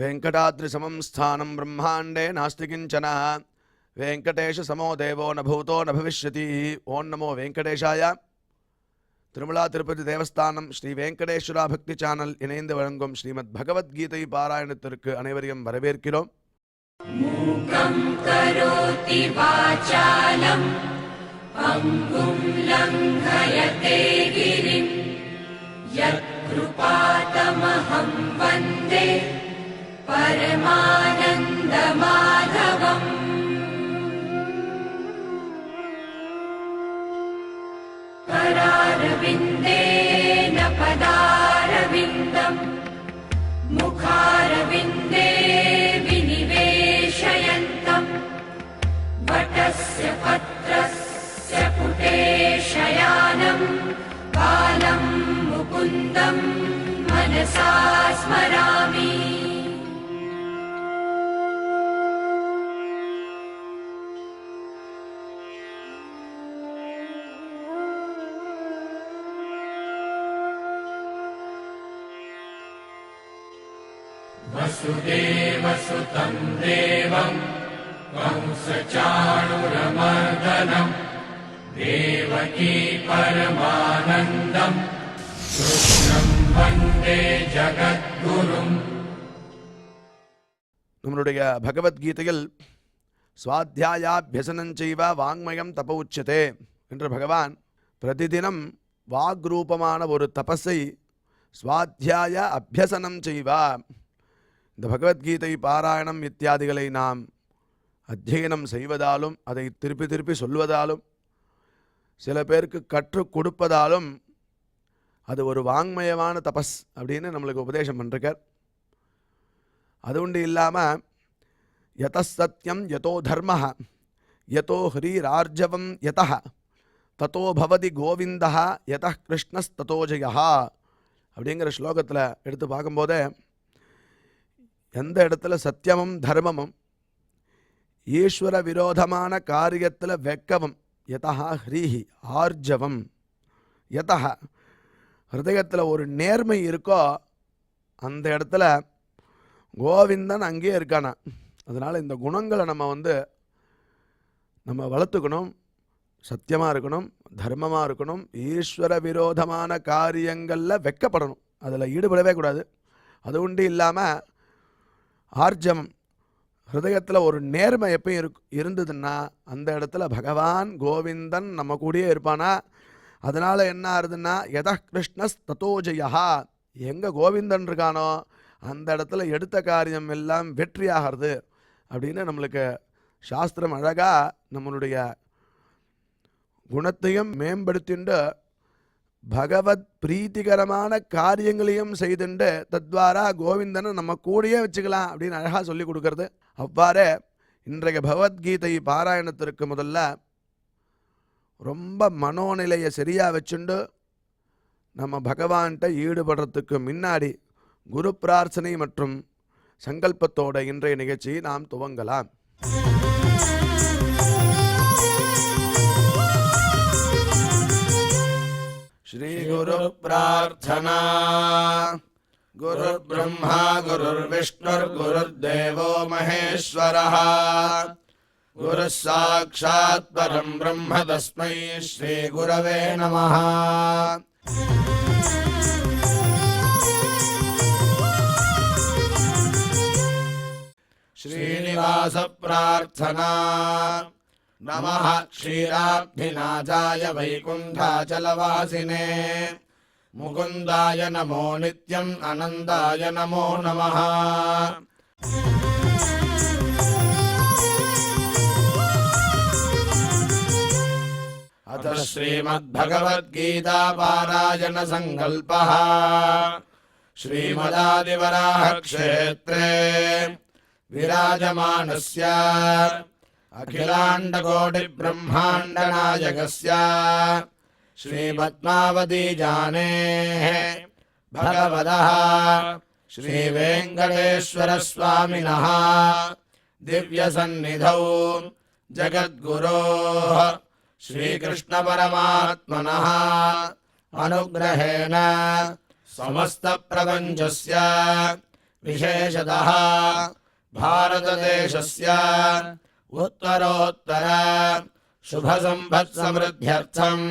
वेंकटाद्रिसमं स्थानं ब्रह्मांडे नास्ति किंचन वेंकटेश समो देवो न भूतो न भविष्यति। ओं नमो वेंकटेशाय। திருமலா திருப்பதி தேவஸ்தானம் ஸ்ரீ வெங்கடேஸ்வரா பக்தி சேனல் இணைந்து வழங்கும் ஸ்ரீமத் பகவத்கீதை பாராயணத்திற்கு அனைவரையும் வரவேற்கிறோம். மூகம் கரோதி வாசாலம் அங்கும் லங்கயதே கிரிம் யத்கிருபாதமஹம் வந்தே பரமானந்த மாதவம். करारविन्देन पदारविन्दम् मुखारविन्दे विनिवेशयन्तम् वटस्य पत्रस्य पुटे शयानम् बालं मुकुन्दम् मनसा स्मरामि. वसुदेवसुतं देवं कंसचाणूरमर्दनं देवकी परमानन्दं कृष्णं वन्दे जगद्गुरुम्. நம்மளுடைய பகவத்கீதையில் ஸ்வாத்தியாயாபியசனஞ்சைவ வாங்மயம் தப உச்சதே என்று பகவான் பிரதிதினம் வாக்ரூபமான ஒரு தபஸை ஸ்வாத்தியாய அபியசனம் செய்வா. இந்த பகவத்கீதை பாராயணம் இத்தியாதிகளை நாம் அத்தியனம் செய்வதாலும் அதை திருப்பி திருப்பி சொல்வதாலும் சில பேருக்கு கற்றுக் கொடுப்பதாலும் அது ஒரு வாங்மயமான தபஸ் அப்படின்னு நம்மளுக்கு உபதேசம் பண்ணிருக்கார். அது உண்டு இல்லாமல் யத சத்யம் யதோ தர்ம யதோ ஹ்ரீரார்ஜவம் யத ததோ பவதி கோவிந்தா யத கிருஷ்ணஸ்ததோ ஜெயா அப்படிங்கிற ஸ்லோகத்தில் எடுத்து பார்க்கும்போதே எந்த இடத்துல சத்தியமும் தர்மமும் ஈஸ்வர விரோதமான காரியத்தில் வெக்கவும் யதா ஹ்ரீஹி ஆர்ஜவம் யதா ஹிருதயத்தில் ஒரு நேர்மை இருக்கோ அந்த இடத்துல கோவிந்தன் அங்கேயே இருக்கானா. அதனால் இந்த குணங்களை நம்ம வளர்த்துக்கணும். சத்தியமாக இருக்கணும், தர்மமாக இருக்கணும், ஈஸ்வர விரோதமான காரியங்களில் வெக்கப்படணும், அதில் ஈடுபடவே கூடாது. அது உண்டு இல்லாமல் ஆர்ஜவம் ஹிருதயத்தில் ஒரு நேர்மை எப்பயும் இருந்ததுன்னா அந்த இடத்துல பகவான் கோவிந்தன் நம்ம கூடயே இருப்பானா. அதனால் என்ன ஆகுதுன்னா யத கிருஷ்ணஸ் ததோ ஜெயா, எங்கே கோவிந்தன் இருக்கானோ அந்த இடத்துல எடுத்த காரியம் எல்லாம் வெற்றியாகிறது அப்படின்னு நம்மளுக்கு சாஸ்திரம் அழகாக நம்மளுடைய குணத்தையும் மேம்படுத்திண்டு பகவத் பிரீத்திகரமான காரியங்களையும் செய்துண்டு தத்வாரா கோவிந்தனை நம்ம கூடயே வச்சுக்கலாம் அப்படின்னு அழகாக சொல்லி கொடுக்கறது. அவ்வாறே இன்றைய பகவத்கீதை பாராயணத்திற்கு முதல்ல ரொம்ப மனோநிலையை சரியாக வச்சுண்டு நம்ம பகவான்கிட்ட ஈடுபடுறதுக்கு முன்னாடி குரு பிரார்த்தனை மற்றும் சங்கல்பத்தோட இன்றைய நிகழ்ச்சியை நாம் துவங்கலாம். श्री गुरु प्रार्थना. गुरुर्ब्रह्मा गुरुर्विष्णुर्गुरुर्देवो महेश्वरः गुरुः साक्षात् परं ब्रह्म तस्मै श्री गुरवे नमः. श्रीनिवास प्रार्थना. नमः क्षीराब्धिनाथाय वैकुण्ठाचलवासिने मुकुन्दाय नमो नित्यम् आनन्दाय नमो नमः. अथ श्रीमद्भगवद्गीता पारायण संकल्पः. श्रीमदादिवराह क्षेत्रे विराजमानस्य अखिलाण्डकोटि ब्रह्माण्डनायकस्य श्रीपद्मावती जानेः भगवतः श्रीवेङ्कटेश्वर स्वामिनः दिव्यसन्निधौ जगद्गुरोः श्रीकृष्णपरमात्मनः अनुग्रहेण समस्तप्रपञ्चस्य विशेषतः भारतदेशस्य उत्तरोत्तर शुभसम्पत्समृद्ध्यर्थम्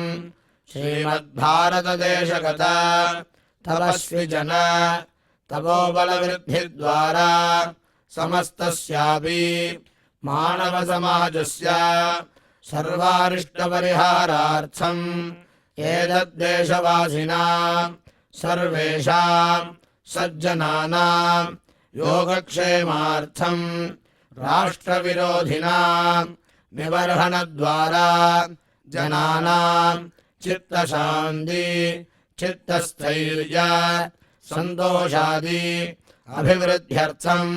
श्रीमद्भारतदेशगत तपस्विजन तपोबलवृद्धिद्वारा समस्तस्यापि मानवसमाजस्य सर्वारिष्टपरिहारार्थम् एतद्देशवासिनां सर्वेषां सज्जनानां योगक्षेमार्थं राष्ट्रविरोधिनां निबर्हणद्वारा जनानां चित्तशान्ति चित्तस्थैर्य सन्तोषादि अभिवृद्ध्यर्थम्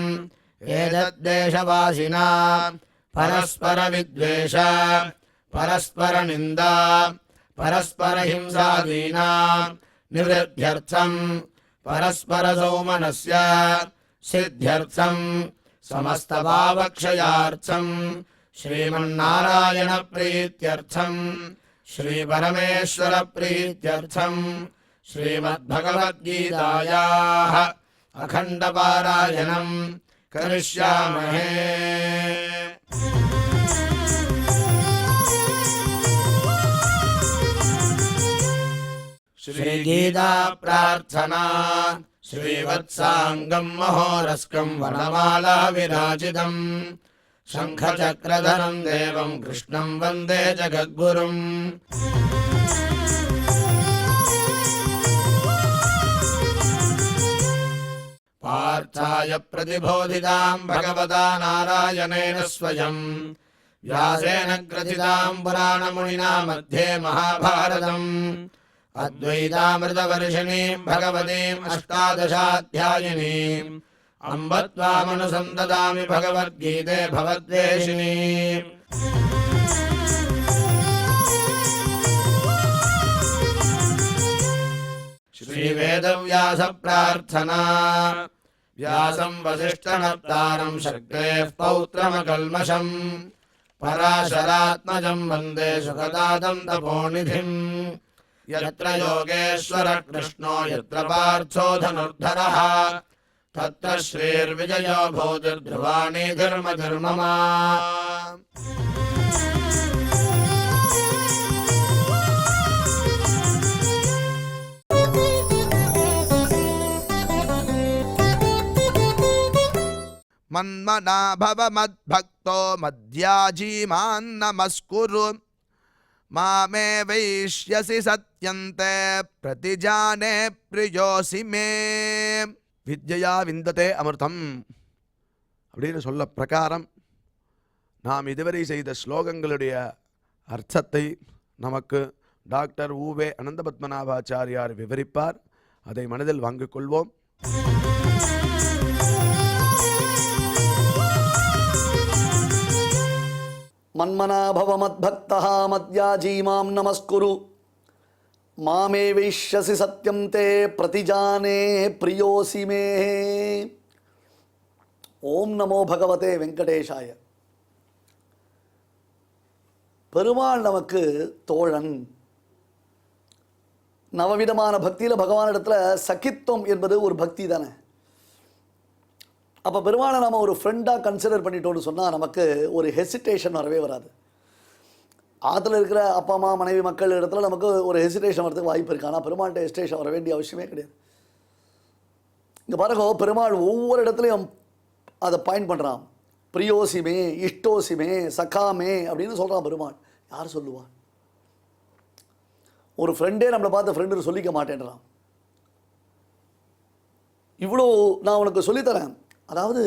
एतद्देशवासिनां परस्परविद्वेष परस्परनिन्दा परस्परहिंसादीनां निवृद्ध्यर्थम् परस्परसौमनस्य सिद्ध्यर्थम् समस्तभावक्षयार्थम् श्रीमन्नारायणप्रीत्यर्थम् श्रीपरमेश्वरप्रीत्यर्थम् श्रीमद्भगवद्गीतायाः अखण्डपारायणम् करिष्यामहे। श्रीगीता प्रार्थना श्रीवत्साङ्गं महोरस्कं वनमाला विराजितम् शङ्खचक्रधरं देवं कृष्णं वन्दे जगद्गुरुम्। पार्थाय प्रतिबोधितां भगवता नारायणेन स्वयं व्यासेन ग्रथितां पुराणमुनिना मध्ये महाभारतम् अद्वैतामृतवर्षिणीं भगवतीम् अष्टादशाध्यायिनीम् अम्ब त्वामनुसन्ददामि भगवद्गीते भवद्वेषिणीम्। श्रीवेदव्यास प्रार्थना व्यासं वसिष्ठनप्तारं शक्तेः पौत्रमकल्मषम् पराशरात्मजं वन्दे सुखदातं तपोनिधिम्। यत्र योगेश्वर कृष्णो यत्र पार्थो धनुर्धरः तत्र श्रीर्विजयो भूतिर्ध्रुवाणि धर्मधर्मः। मन्मना भव मद्भक्तो मद्याजी मान्नमस्कुरु मामे वैष्यसि सत्यन्ते प्रतिजाने प्रियोसि मे। வித்யா விந்ததே அமிர்தம் அப்படின்னு சொல்ல பிரகாரம் நாம் இதுவரை செய்த ஸ்லோகங்களுடைய அர்த்தத்தை நமக்கு டாக்டர் ஊவே அனந்தபத்மநாபாச்சாரியார் விவரிப்பார். அதை மனதில் வாங்கிக் கொள்வோம். மன்மனா பவ மத்பக்தः மத்யாஜீ மாம் நமஸ்குரு மாமே வைஷ்யசி சத்யம் தே பிரதிஜானே பிரியோசி மே. ஓம் நமோ பகவதே வெங்கடேஷாய. பெருமாள் நமக்கு தோழன். நவவிதமான பக்தியில் பகவானிடத்தில் சகித்துவம் என்பது ஒரு பக்தி தானே. அப்போ பெருமாளை நம்ம ஒரு ஃப்ரெண்டாக கன்சிடர் பண்ணிட்டோன்னு சொன்னால் நமக்கு ஒரு ஹெசிடேஷன் வரவே வராது. ஆற்றுல இருக்கிற அப்பா அம்மா மனைவி மக்கள் இடத்துல நமக்கு ஒரு ஹெசிடேஷன் வரதுக்கு வாய்ப்பு இருக்குது. ஆனால் பெருமாள்கிட்ட ஹெசிடேஷன் வர வேண்டிய அவசியமே கிடையாது. இங்கே பாருங்க, பெருமாள் ஒவ்வொரு இடத்துலையும் அதை பாயிண்ட் பண்ணுறான். பிரியோசிமே, இஷ்டோசிமே, சகாமே அப்படின்னு சொல்கிறான் பெருமாள். யார் சொல்லுவான்? ஒரு ஃப்ரெண்டே நம்மளை பார்த்து ஃப்ரெண்டு சொல்லிக்க மாட்டேன்றான். இவ்வளோ நான் உனக்கு சொல்லித்தரேன். அதாவது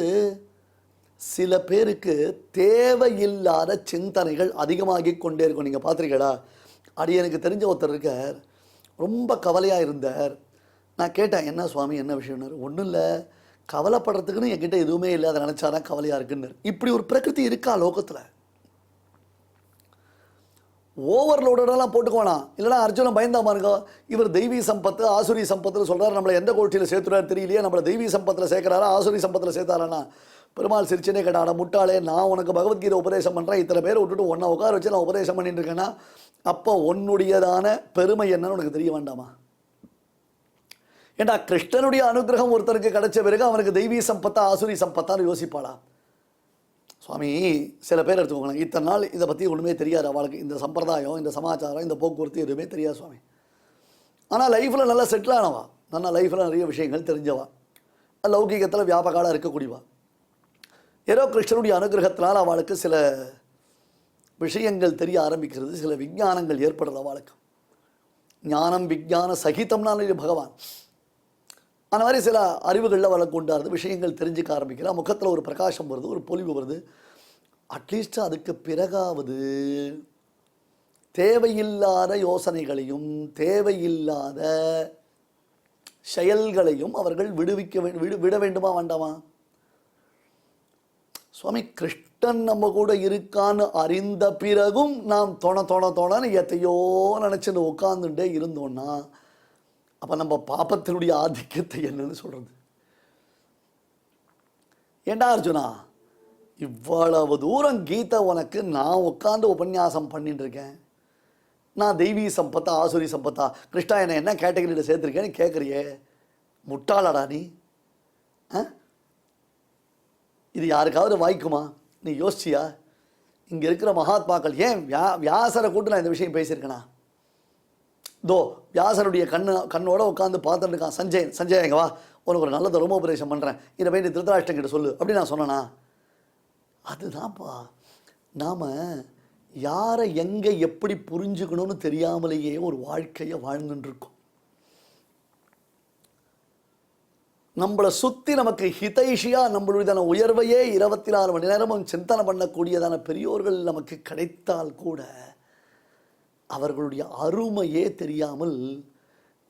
சில பேருக்கு தேவையில்லாத சிந்தனைகள் அதிகமாகி கொண்டே இருக்கும். நீங்கள் பார்த்துருக்கீங்களா? எனக்கு தெரிஞ்ச ஒருத்தர் இருக்கார், ரொம்ப கவலையாக இருந்தார். நான் கேட்டேன், என்ன சுவாமி என்ன விஷயம்னாரு. ஒன்றும் இல்லை, கவலைப்படுறதுக்குன்னு என்கிட்ட எதுவுமே இல்லை, அதை நினச்சாதான் கவலையாக இருக்குன்னு. இப்படி ஒரு பிரகிருதி இருக்கா லோகத்தில்? ஓவர்லோடெல்லாம் போட்டுக்கோலாம். இல்லைனா அர்ஜுனன் பயந்தா பாருங்க, இவர் தெய்வீ சம்பத்து ஆசுரி சம்பத்துன்னு சொல்கிறார். நம்மளை எந்த கோஷ்டியில் சேர்த்துறாரு தெரியலையே, நம்மளை தெய்வீ சம்பத்தில் சேர்க்குறாரா ஆசுரி சம்பத்தில் சேர்த்தாரானா? பெருமாள் சிரிச்சனே கேட்டான, முட்டாளே, நான் உனக்கு பகவத்கீதை உபதேசம் பண்ணுறேன், இத்தனை பேரை விட்டுட்டு ஒன்றை உட்கார வச்சு நான் உபதேசம் பண்ணிட்டு இருக்கேன்னா அப்போ உன்னுடையதான பெருமை என்னன்னு உனக்கு தெரிய வேண்டாமா? ஏண்டா கிருஷ்ணனுடைய அனுகிரகம் ஒருத்தருக்கு கிடைச்ச பிறகு அவனுக்கு தெய்வீ சம்பத்தா ஆசுரி சம்பத்தான்னு யோசிப்பாளா? சுவாமி சில பேர் எடுத்துக்கோங்களேன், இத்தனை நாள் இதை பற்றி ஒன்றுமே தெரியாது, அவளுக்கு இந்த சம்பிரதாயம், இந்த சமாச்சாரம், இந்த போக்குவரத்து எதுவுமே தெரியாது சுவாமி. ஆனால் லைஃப்பில் நல்லா செட்டில் ஆனவா, நல்லா லைஃப்பில் நிறைய விஷயங்கள் தெரிஞ்சவா, லௌகிகத்தில் வியாபகாலாக இருக்கக்கூடியவா. ஏதோ கிருஷ்ணனுடைய அனுகிரகத்தினால் அவளுக்கு சில விஷயங்கள் தெரிய ஆரம்பிக்கிறது, சில விஞ்ஞானங்கள் ஏற்படுறது அவளுக்கு. ஞானம் விஞ்ஞான சகிதம்னாலே பகவான் அந்த மாதிரி சில அறிவுகளில் அவளை கொண்டாடுறது, விஷயங்கள் தெரிஞ்சுக்க ஆரம்பிக்கிறா, முகத்தில் ஒரு பிரகாசம் வருது, ஒரு பொலிவு வருது. அட்லீஸ்ட் அதுக்கு பிறகாவது தேவையில்லாத யோசனைகளையும் தேவையில்லாத செயல்களையும் அவர்கள் விட வேண்டுமா வேண்டாமா? சுவாமி கிருஷ்ணன் நம்ம கூட இருக்கான்னு அறிந்த பிறகும் நாம் தோணன்னு எத்தையோ நினச்சின்னு உட்காந்துட்டே இருந்தோன்னா அப்போ நம்ம பாப்பத்தினுடைய ஆதிக்கத்தை என்னன்னு சொல்கிறது? ஏண்டா அர்ஜுனா, இவ்வளவு தூரம் கீதை உனக்கு நான் உட்காந்து உபன்யாசம் பண்ணிட்டு இருக்கேன், நான் தெய்வீ சம்பத்தா ஆசுரி சம்பத்தா கிருஷ்ணா என்னை என்ன கேட்டகரியில் சேர்த்துருக்கேன்னு கேட்குறியே, முட்டாளடா நீ? இது யாருக்காவது வாய்க்குமா? நீ யோசிச்சியா? இங்கே இருக்கிற மகாத்மாக்கள் ஏன் வியாசரை கூட்டு நான் இந்த விஷயம் பேசியிருக்கேனா? தோ வியாசருடைய கண்ணோட உட்காந்து பார்த்துட்டு இருக்கான் சஞ்சய் எங்க வா, உனக்கு ஒரு நல்ல தர்மோபதேசம் பண்ணுறேன், இதை போய் நீ திருதராஷ்டிரன் கிட்ட சொல்லு அப்படின்னு நான் சொன்னேனா? அதுதான்ப்பா, நாம் யாரை எங்கே எப்படி புரிஞ்சுக்கணும்னு தெரியாமலேயே ஒரு வாழ்க்கையை வாழ்ந்துட்டுருக்கோம். நம்மளை சுற்றி நமக்கு ஹிதைஷியாக நம்மளுடையதான உயர்வையே 24 மணி நேரமும் சிந்தனை பண்ணக்கூடியதான பெரியோர்கள் நமக்கு கிடைத்தால் கூட அவர்களுடைய அருமையே தெரியாமல்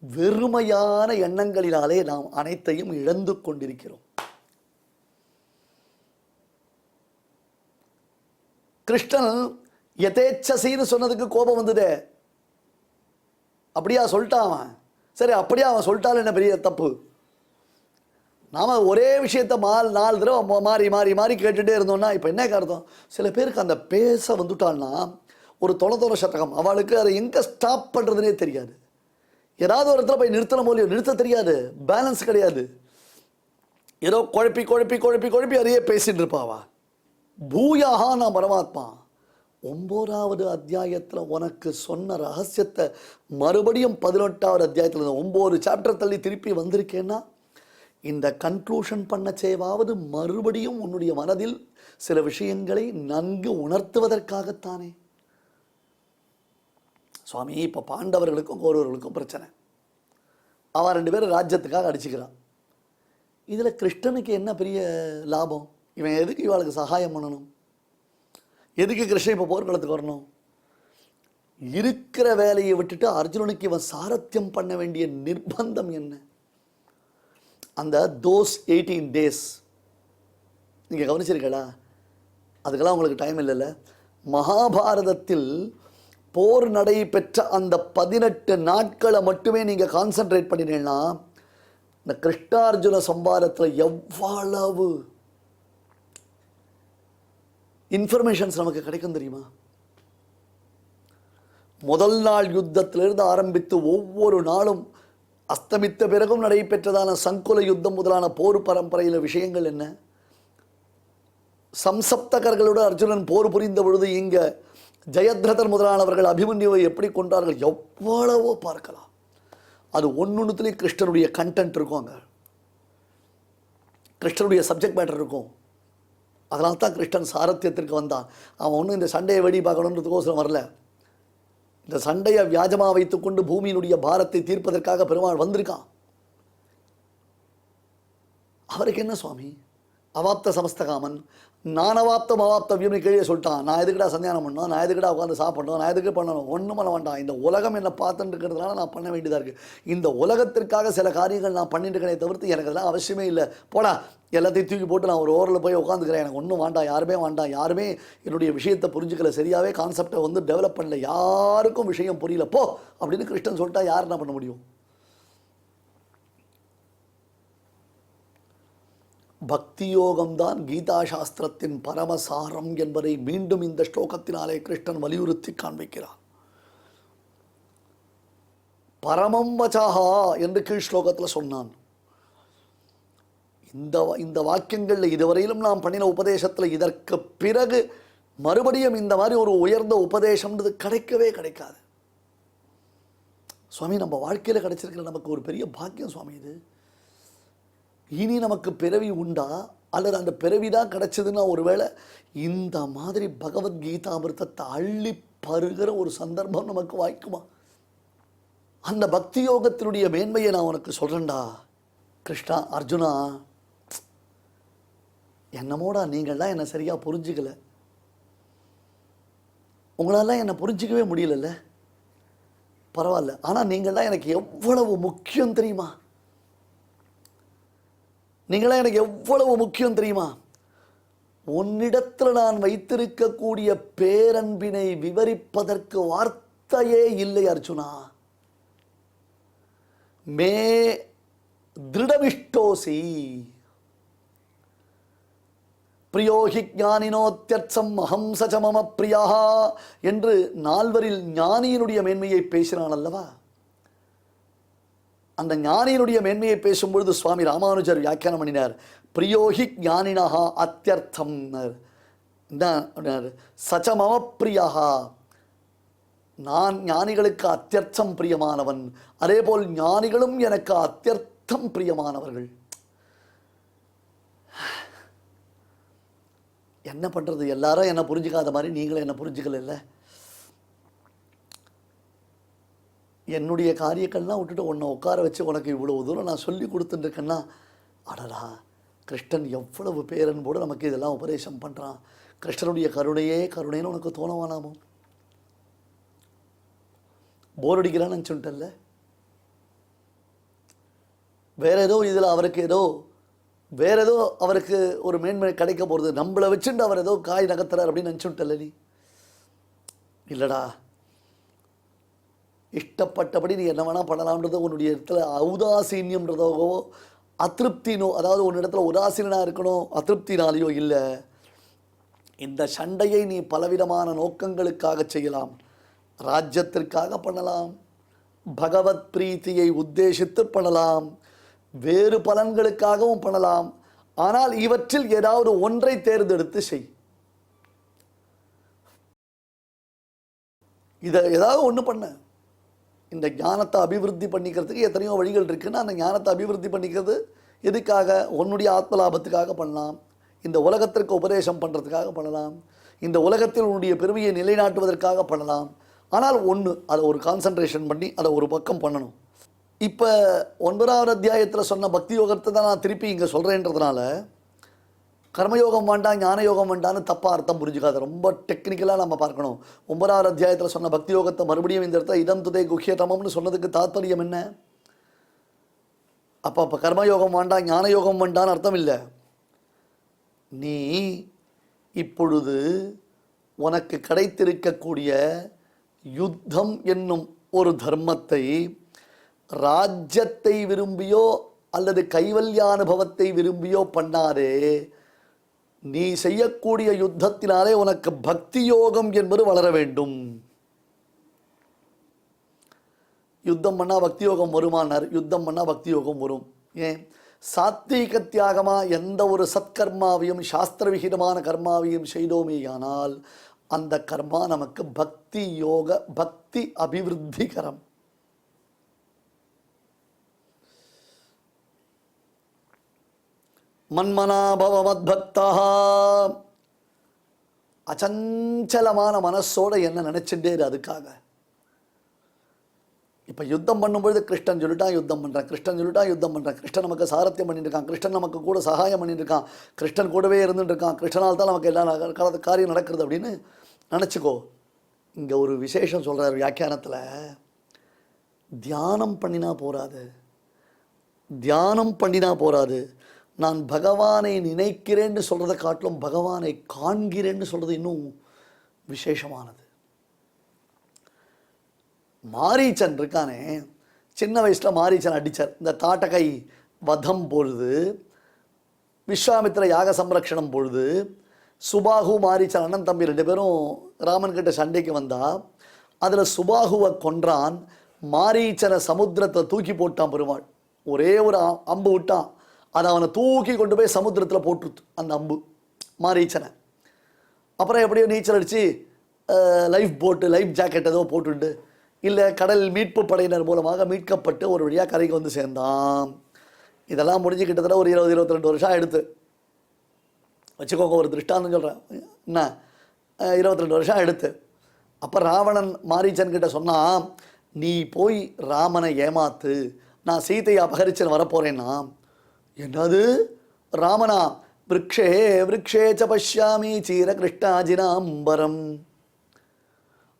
வெறுமையான எண்ணங்களினாலே நாம் அனைத்தையும் இழந்து கொண்டிருக்கிறோம். கிருஷ்ணன் யதேச்சசின்னு சொன்னதுக்கு கோபம் வந்ததே, அப்படியா சொல்லிட்டான் அவன்? சரி, அப்படியே அவன் சொல்லிட்டாலும் என்ன பெரிய தப்பு? நாம் ஒரே விஷயத்தை 4 தடவை மாறி கேட்டுகிட்டே இருந்தோம்னா இப்போ என்ன அர்த்தம்? சில பேருக்கு அந்த பேச வந்துட்டான்னா ஒரு தொலை சதகம், அவளுக்கு அதை எங்கே ஸ்டாப் பண்ணுறதுனே தெரியாது. ஏதாவது ஒரு இடத்துல போய் நிறுத்தணும் போலியோ நிறுத்த தெரியாது, பேலன்ஸ் கிடையாது. ஏதோ குழப்பி அதையே பேசிட்டு இருப்பாவா. பூயாகா நான் பரமாத்மா 9வது அத்தியாயத்தில் உனக்கு சொன்ன ரகசியத்தை மறுபடியும் 18வது அத்தியாயத்தில் 9 சாப்டர் தள்ளி திருப்பி வந்திருக்கேன்னா இந்த கன்க்ளூஷன் பண்ண சேவாவது மறுபடியும் உன்னுடைய மனதில் சில விஷயங்களை நன்கு உணர்த்துவதற்காகத்தானே. சுவாமி இப்போ பாண்டவர்களுக்கும் கௌரவர்களுக்கும் பிரச்சனை, அவன் 2 பேரும் ராஜ்யத்துக்காக அடிச்சுக்கிறான். இதில் கிருஷ்ணனுக்கு என்ன பெரிய லாபம்? இவன் எதுக்கு இவளுக்கு சகாயம் பண்ணணும்? எதுக்கு கிருஷ்ணன் இப்போ போர்க்களத்துக்கு வரணும்? இருக்கிற வேலையை விட்டுட்டு அர்ஜுனனுக்கு இவன் சாரத்தியம் பண்ண வேண்டிய நிர்பந்தம் என்ன? அந்த தோஸ் 18 days நீங்கள் கவனிச்சிருக்கீங்களா? அதுக்கெல்லாம் உங்களுக்கு டைம் இல்லைல்ல. மகாபாரதத்தில் போர் நடைபெற்ற அந்த 18 நாட்களை மட்டுமே நீங்கள் கான்சன்ட்ரேட் பண்ணினீங்கன்னா இந்த கிருஷ்ணார்ஜுன சம்பாரத்தில் எவ்வளவு இன்ஃபர்மேஷன்ஸ் நமக்கு கிடைக்கும் தெரியுமா? முதல் நாள் யுத்தத்திலிருந்து ஆரம்பித்து ஒவ்வொரு நாளும் அஸ்தமித்த பிறகும் நடைபெற்றதான சங்குல யுத்தம் முதலான போர் பரம்பரையில் விஷயங்கள் என்ன? சம்சப்தகர்களோடு அர்ஜுனன் போர் புரிந்த பொழுது இங்கே ஜெயத்ரதர் முதலானவர்கள் அபிமன்யுவை எப்படி கொண்டார்கள் எவ்வளவோ பார்க்கலாம். அது ஒன்றுத்துலேயும் கிருஷ்ணனுடைய கண்டென்ட் இருக்கும், அங்கே கிருஷ்ணனுடைய சப்ஜெக்ட் மேட்டர் இருக்கும். அதனால தான் கிருஷ்ணன் சாரத்தியத்திற்கு வந்தான். அவன் ஒன்றும் இந்த சண்டையை வெடி பார்க்கணுன்றதுக்கோசரம் வரல. இந்த சண்டையை வியாஜமாக வைத்துக்கொண்டு பூமியினுடைய பாரத்தை தீர்ப்பதற்காக பெருமாள் வந்திருக்கான். அவருக்கு என்ன சுவாமி? அவாப்த சமஸ்தகாமன் நான் அவாப்தம் அவாப்தவியம்னு கீழே சொல்லிட்டான். நான் எதுக்கடா சந்தியானம் பண்ணணும், நான் எதுக்கடா உட்காந்து சாப்பிடணும், நான் எதுக்கு பண்ணணும், ஒன்றும் பண்ண வேண்டாம். இந்த உலகம் என்னை பார்த்துட்டு இருக்கிறதுனால நான் பண்ண வேண்டியதாக இருக்குது. இந்த உலகத்திற்காக சில காரியங்கள் நான் பண்ணிட்டு இருக்கிறேன் தவிர்த்து எனக்கு அதெல்லாம் அவசியமே இல்லை. போடா, எல்லாத்தையும் தூக்கி போட்டு நான் ஒரு ஓரில் போய் உட்காந்துக்கிறேன். எனக்கு ஒன்றும் வேண்டாம், யாருமே வேண்டாம், யாருமே என்னுடைய விஷயத்தை புரிஞ்சுக்கல, சரியாகவே கான்செப்டை டெவலப் பண்ணல, யாருக்கும் விஷயம் புரியல, போ அப்படின்னு கிருஷ்ணன் சொல்லிட்டா யார் என்ன பண்ண முடியும்? பக்தி யோகம்தான் கீதா சாஸ்திரத்தின் பரமசாரம் என்பதை மீண்டும் இந்த ஸ்லோகத்தினாலே கிருஷ்ணன் வலியுறுத்தி காண்பிக்கிறார். பரமம் வச்சாஹா என்று கீழ் ஸ்லோகத்தில் சொன்னான். இந்த வாக்கியங்களில் இதுவரையிலும் நாம் பண்ணின உபதேசத்தில் இதற்கு பிறகு மறுபடியும் இந்த மாதிரி ஒரு உயர்ந்த உபதேசம்ன்றது கிடைக்கவே கிடைக்காது. சுவாமி, நம்ம வாழ்க்கையில் கிடைச்சிருக்கிற நமக்கு ஒரு பெரிய பாக்கியம் சுவாமி. இது இனி நமக்கு பிறவி உண்டா அல்லது அந்த பிறவி தான் கிடைச்சதுன்னா ஒருவேளை இந்த மாதிரி பகவத்கீதாமிர்தத்தை அள்ளி பருகிற ஒரு சந்தர்ப்பம் நமக்கு வாய்க்குமா? அந்த பக்தி யோகத்தினுடைய மேன்மையை நான் உனக்கு சொல்கிறேன்டா. கிருஷ்ணா, அர்ஜுனா, என்னமோடா நீங்கள்லாம் என்னை சரியாக புரிஞ்சுக்கல. உங்களாலாம் என்னை புரிஞ்சிக்கவே முடியலல்ல, பரவாயில்ல. ஆனால் நீங்கள்லாம் எனக்கு எவ்வளவு முக்கியம் தெரியுமா? நீங்களாம் எனக்கு எவ்வளவு முக்கியம் தெரியுமா? உன்னிடத்தில் நான் வைத்திருக்கக்கூடிய பேரன்பினை விவரிப்பதற்கு வார்த்தையே இல்லை அர்ஜுனா. மே திருடமிஷ்டோசி பிரியோஹி ஞானினோத்யர்த்தம் அஹம் ச மம பிரியா என்று நால்வரில் ஞானியினுடைய மேன்மையை பேசினான் அல்லவா? அந்த ஞானியினுடைய மேன்மையை பேசும்பொழுது சுவாமி ராமானுஜர் வியாக்கியானம் பண்ணினார். பிரியோஹி ஞானினஹா அத்தியர்த்தம் சச்ச மம பிரியா, நான் ஞானிகளுக்கு அத்தியர்த்தம் பிரியமானவன், அதேபோல் ஞானிகளும் எனக்கு அத்தியர்த்தம் பிரியமானவர்கள். என்ன பண்ணுறது, எல்லாரும் என்னை புரிஞ்சுக்காத மாதிரி நீங்களும் என்னை புரிஞ்சுக்கல. என்னுடைய காரியங்கள்லாம் விட்டுட்டு உன்னை உட்கார வச்சு உனக்கு இவ்வளோ தூரம் நான் சொல்லி கொடுத்துட்டுருக்கேன்னா, அடடா, கிருஷ்ணன் எவ்வளவு பேரன்போடு நமக்கு இதெல்லாம் உபதேசம் பண்ணுறான். கிருஷ்ணனுடைய கருணையே கருணைன்னு உனக்கு தோணவானாமோ? போர் அடிக்கிறான்னு நினச்சுட்டல்ல, வேற ஏதோ இதில் அவருக்கு வேற ஏதோ அவருக்கு ஒரு மேன்மை கிடைக்க போகிறது, நம்மளை வச்சுட்டு அவர் ஏதோ காய் நகர்த்துறார் அப்படின்னு நினச்சுட்டல்ல நீ. இல்லைடா, இஷ்டப்பட்டபடி நீ என்ன வேணால் பண்ணலாம்ன்றது உன்னுடைய இடத்துல ஔதாசீன்யம்ன்றதோ அதிருப்தினோ, அதாவது உன் இடத்துல உதாசீனாக இருக்கணும் அதிருப்தினாலேயோ இல்லை. இந்த சண்டையை நீ பலவிதமான நோக்கங்களுக்காக செய்யலாம். ராஜ்யத்திற்காக பண்ணலாம், பகவத் பிரீத்தியை உத்தேசித்து பண்ணலாம், வேறு பலன்களுக்காகவும் பண்ணலாம். ஆனால் இவற்றில் ஏதாவது ஒன்றை தேர்ந்தெடுத்து செய். இதை ஏதாவது ஒன்று பண்ண. இந்த ஞானத்தை அபிவிருத்தி பண்ணிக்கிறதுக்கு எத்தனையோ வழிகள் இருக்குன்னா, அந்த ஞானத்தை அபிவிருத்தி பண்ணிக்கிறது எதுக்காக? உன்னுடைய ஆத்ம லாபத்துக்காக பண்ணலாம், இந்த உலகத்திற்கு உபதேசம் பண்ணுறதுக்காக பண்ணலாம், இந்த உலகத்தில் உன்னுடைய பெருமையை நிலைநாட்டுவதற்காக பண்ணலாம். ஆனால் ஒன்று, அதை ஒரு கான்சன்ட்ரேஷன் பண்ணி அதை ஒரு பக்கம் பண்ணணும். இப்போ 9வது அத்தியாயத்தில் சொன்ன பக்தி யோகத்தை தான் நான் திருப்பி இங்கே சொல்கிறேன்றதுனால கர்மயோகம் வேண்டாம் ஞான யோகம் வேண்டான்னு தப்பாக அர்த்தம் புரிஞ்சுக்காது. ரொம்ப டெக்னிக்கலாக நம்ம பார்க்கணும். 9வது அத்தியாயத்தில் சொன்ன பக்தி யோகத்தை மறுபடியும் இந்த இடத்துல இதம் துதை குஹ்யதமம்னு சொன்னதுக்கு தாத்பரியம் என்ன? அப்போ கர்மயோகம் வேண்டாம் ஞான யோகம் வேண்டான்னு அர்த்தம் இல்லை. நீ இப்பொழுது உனக்கு கிடைத்திருக்கக்கூடிய யுத்தம் என்னும் ஒரு தர்மத்தை ராஜ்யத்தை விரும்பியோ அல்லது கைவல்யானுபவத்தை விரும்பியோ பண்ணாதே. நீ செய்யக்கூடிய யுத்தத்தினாலே உனக்கு பக்தி யோகம் என்பது வளர வேண்டும். யுத்தம் பண்ணால் பக்தி யோகம் வருமானார். யுத்தம் பண்ணால் பக்தி யோகம் வரும். ஏன்? சாத்வீக தியாகமாக எந்த ஒரு சத்கர்மாவையும் சாஸ்திர விகிதமான கர்மாவையும் செய்தோமேயானால் அந்த கர்மா நமக்கு பக்தி யோக பக்தி அபிவிருத்திகரம். மன்மனாபவ மத்பக்தா, அச்சஞ்சலமான மனசோட என்ன நினைச்சுட்டே இரு. அதுக்காக இப்போ யுத்தம் பண்ணும்பொழுது கிருஷ்ணன் சொல்லிட்டான் யுத்தம் பண்ணுறான், கிருஷ்ணன் சொல்லிட்டான் யுத்தம் பண்ணுறான், கிருஷ்ணன் நமக்கு சாரத்தியம் பண்ணிட்டு இருக்கான், கிருஷ்ணன் நமக்கு கூட சகாயம் பண்ணிட்டு இருக்கான், கிருஷ்ணன் கூடவே இருந்துட்டு இருக்கான், கிருஷ்ணனால் தான் நமக்கு எல்லா காரியம் நடக்கிறது அப்படின்னு நினச்சிக்கோ. இங்கே ஒரு விசேஷம் சொல்கிறார் வியாக்கியானத்தில். தியானம் பண்ணினா போராது, தியானம் பண்ணினா போராது. நான் பகவானை நினைக்கிறேன்னு சொல்கிறத காட்டிலும் பகவானை காண்கிறேன்னு சொல்கிறது இன்னும் விசேஷமானது. மாரீச்சன் இருக்கானே, சின்ன வயசில் மாரீச்சன் அடித்தார். இந்த தாட்டகை வதம் பொழுது, விஸ்வாமித்திர யாக சம்ரக்ஷணம் பொழுது, சுபாகு மாரீச்சன் அண்ணன் தம்பி 2 பேரும் ராமன் கிட்ட சண்டைக்கு வந்தா அதில் சுபாகுவை கொன்றான். மாரீச்சனை சமுத்திரத்தை தூக்கி போட்டான் பெருமாள். ஒரே ஒரு அம்பு விட்டான், அதை அவனை தூக்கி கொண்டு போய் சமுத்திரத்தில் போட்டுருத்து அந்த அம்பு மாரீச்சனை. அப்புறம் எப்படியோ நீச்சல் அடித்து லைஃப் போட்டு லைஃப் ஜாக்கெட் ஏதோ போட்டுண்டு இல்லை கடல் மீட்பு படையினர் மூலமாக மீட்கப்பட்டு ஒரு வழியாக கரைக்கு வந்து சேர்ந்தான். இதெல்லாம் முடிஞ்சு கிட்டத்தட்ட ஒரு 20-22 வருஷம் எடுத்து வச்சுக்கோங்க, ஒரு திருஷ்டாந்தம் சொல்கிறேன். என்ன 22 வருஷம் எடுத்து அப்போ ராவணன் மாரீச்சன் கிட்ட சொன்னான், நீ போய் ராமனை ஏமாத்து, நான் சீதையை அபகரிச்சன் வரப்போறேன்னா. என்னது ராமனா? விரக்ஷே விரக்ஷே ச பஷ்யாமி சீர கிருஷ்ணாஜினாம்பரம்.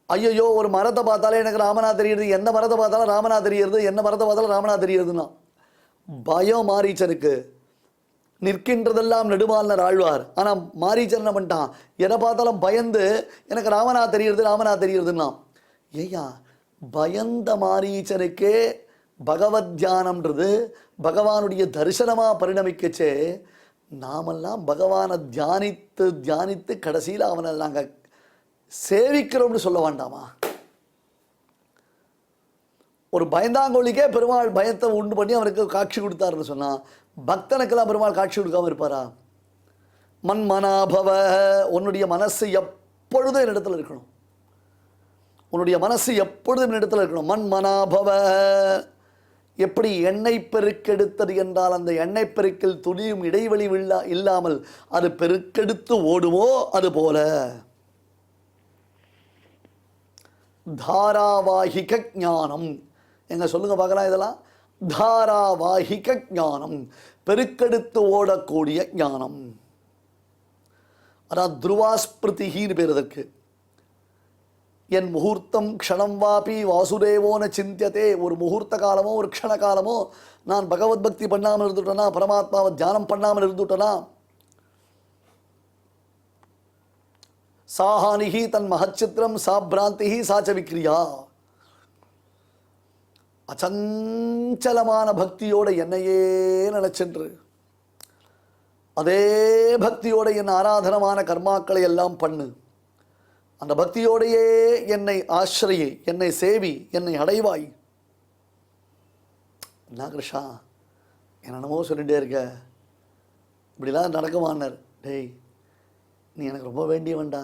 ஐயோ, ஒரு மரத்தை பார்த்தாலே எனக்கு ராமனா தெரியுது, எந்த மரத்தை பார்த்தாலும் ராமனா தெரியுது, என்ன மரத்தை பார்த்தாலும் ராமனா தெரியுதுன்னா. பயம் மாரீச்சனுக்கு. நிற்கின்றதெல்லாம் நெடுமாலினர் ஆழ்வார். ஆனால் மாரீச்சன் என்ன பண்ணிட்டான், எதை பார்த்தாலும் பயந்து எனக்கு ராமனா தெரியுது ராமனா தெரியுதுன்னா. ஏய்யா, பயந்த மாரீச்சனுக்கே பகவத் தியானம்ன்றது பகவானுடைய தரிசனமாக பரிணமிக்கச்சே, நாமெல்லாம் பகவானை தியானித்து தியானித்து கடைசியில் அவனை நாங்கள் சேவிக்கிறோம்னு சொல்ல வேண்டாமா? ஒரு பயந்தாங்கோழிக்கே பெருமாள் பயத்தை உண்டு பண்ணி அவனுக்கு காட்சி கொடுத்தாருன்னு சொன்னான். பக்தனுக்கெல்லாம் பெருமாள் காட்சி கொடுக்காம இருப்பாரா? மன்மனாபவ, உன்னுடைய மனசு எப்பொழுதும் என்னிடத்தில் இருக்கணும். உன்னுடைய மனசு எப்பொழுதும் என்னிடத்தில் இருக்கணும். மன்மனாபவ. எப்படி எண்ணெய் பெருக்கெடுத்தது என்றால் அந்த எண்ணெய் பெருக்கில் துணியும் இடைவெளி இல்லாமல் அது பெருக்கெடுத்து ஓடுமோ அதுபோல தாராவாகிக ஞானம். எங்க சொல்லுங்க பார்க்கலாம் இதெல்லாம். தாராவாகிக ஞானம், பெருக்கெடுத்து ஓடக்கூடிய ஞானம். அதான் துருவாஸ்பிருதின்னு பேர் அதற்கு. என் முகூர்த்தம் க்ஷணம் வாபி வாசுதேவோன சிந்தியதே. ஒரு முகூர்த்த காலமோ ஒரு க்ஷண காலமோ நான் பகவத் பக்தி பண்ணாமல் இருந்துட்டேனா, பரமாத்மாவை தியானம் பண்ணாமல் இருந்துட்டேனா, சாஹானிஹி தன் மகச்சித்திரம் சாபிராந்திஹி சாச்ச விக்ரியா. அச்சஞ்சலமான பக்தியோட என்னையே நினைச்சென்று அதே பக்தியோட என் ஆராதனமான கர்மாக்களை எல்லாம் பண்ணு. அந்த பக்தியோடையே என்னை ஆசிரியை, என்னை சேவி, என்னை அடைவாய். என்ன கிருஷ்ணா என்னென்னமோ சொல்லிகிட்டே இருக்க, இப்படிலாம் நடக்குமான்னார். டேய், நீ எனக்கு ரொம்ப வேண்டியவன்டா,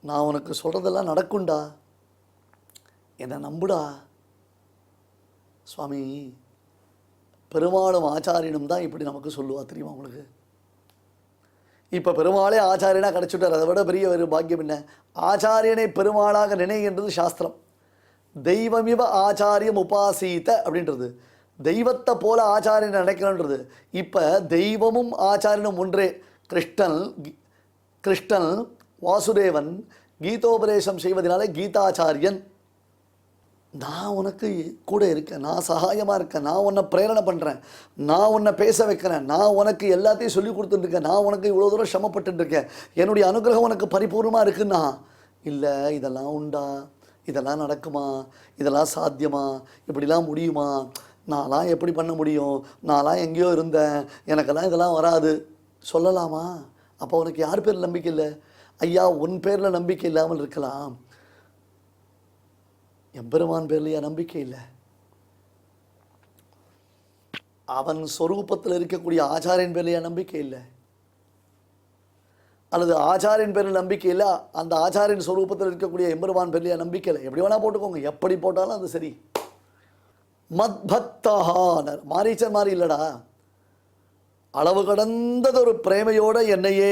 நான் உனக்கு சொல்கிறதெல்லாம் நடக்கும்டா, என்னை நம்புடா. சுவாமி பெருமாளும் ஆச்சாரியனும் தான் இப்படி நமக்கு சொல்லுவா தெரியுமா உங்களுக்கு? இப்போ பெருமாளே ஆச்சாரியனாக கிடச்சிட்டார், அதை விட பெரிய ஒரு பாக்கியம் என்ன? ஆச்சாரியனை பெருமாளாக நினைக்கின்றது சாஸ்திரம். தெய்வமிவ ஆச்சாரியம் உபாசீத அப்படின்றது, தெய்வத்தை போல ஆச்சாரியனை நினைக்கணுன்றது. இப்போ தெய்வமும் ஆச்சாரியனும் ஒன்றே. கிருஷ்ணன் வாசுதேவன் கீதோபதேசம் செய்வதனாலே கீதாச்சாரியன். நான் உனக்கு கூட இருக்கேன், நான் சகாயமாக இருக்கேன், நான் உன்னை பிரேரணை பண்ணுறேன், நான் உன்னை பேச வைக்கிறேன், நான் உனக்கு எல்லாத்தையும் சொல்லி கொடுத்துட்டுருக்கேன், நான் உனக்கு இவ்வளோ தூரம் சிரமப்பட்டுருக்கேன், என்னுடைய அனுகிரகம் உனக்கு பரிபூர்ணமாக இருக்குன்னா. இல்லை, இதெல்லாம் உண்டா, இதெல்லாம் நடக்குமா, இதெல்லாம் சாத்தியமா, இப்படிலாம் முடியுமா, நான்லாம் எப்படி பண்ண முடியும், நான்லாம் எங்கேயோ இருந்தேன், எனக்கெல்லாம் இதெல்லாம் வராது சொல்லலாமா? அப்போ உனக்கு யார் பேரில் நம்பிக்கை இல்லை? ஐயா, உன் பேரில் நம்பிக்கை இல்லாமல் இருக்கலாம், எம்பெருமான் பேர்லையா நம்பிக்கை இல்லை? அவன் சொரூபத்தில் இருக்கக்கூடிய ஆச்சாரியன் பேர்லையா நம்பிக்கை இல்லை? அல்லது ஆச்சாரியன் பேரில் நம்பிக்கை இல்லை, அந்த ஆச்சாரியன் சொரூபத்தில் இருக்கக்கூடிய எம்பெருமான் பேர்லையா நம்பிக்கை இல்லை? எப்படி வேணா போட்டுக்கோங்க, எப்படி போட்டாலும் அது சரி. மத்பக்தஹானர் மாரீச்சன் மாதிரி இல்லடா, அளவு கடந்தது ஒரு பிரேமையோட என்னையே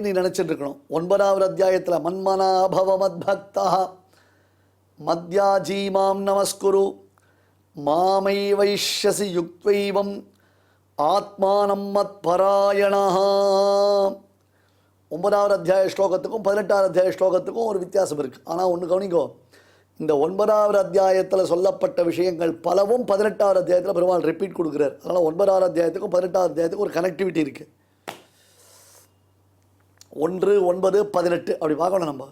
நீ நினைச்சிட்டு இருக்கணும். 9வது அத்தியாயத்தில் மன்மனாபவ மத்பக்தா மத்யாஜீமாம் நமஸ்குரு மாமை வைஷ்யசி யுக்வைவம் ஆத்மானம் மத் பராயணா. 9வது அத்தியாய ஸ்லோகத்துக்கும் 18வது அத்தியாய ஸ்லோகத்துக்கும் ஒரு வித்தியாசம் இருக்குது. ஆனால் ஒன்று கவனிக்கோ, இந்த 9வது அத்தியாயத்தில் சொல்லப்பட்ட விஷயங்கள் பலவும் 18வது அத்தியாயத்தில் பெருமாள் ரிப்பீட் கொடுக்குறார். அதனால் 9வது அத்தியாயத்துக்கும் 18வது அத்தியாயத்துக்கும் ஒரு கனெக்டிவிட்டி இருக்குது. 1, 9, 18 அப்படி பார்க்கணும் நம்ம.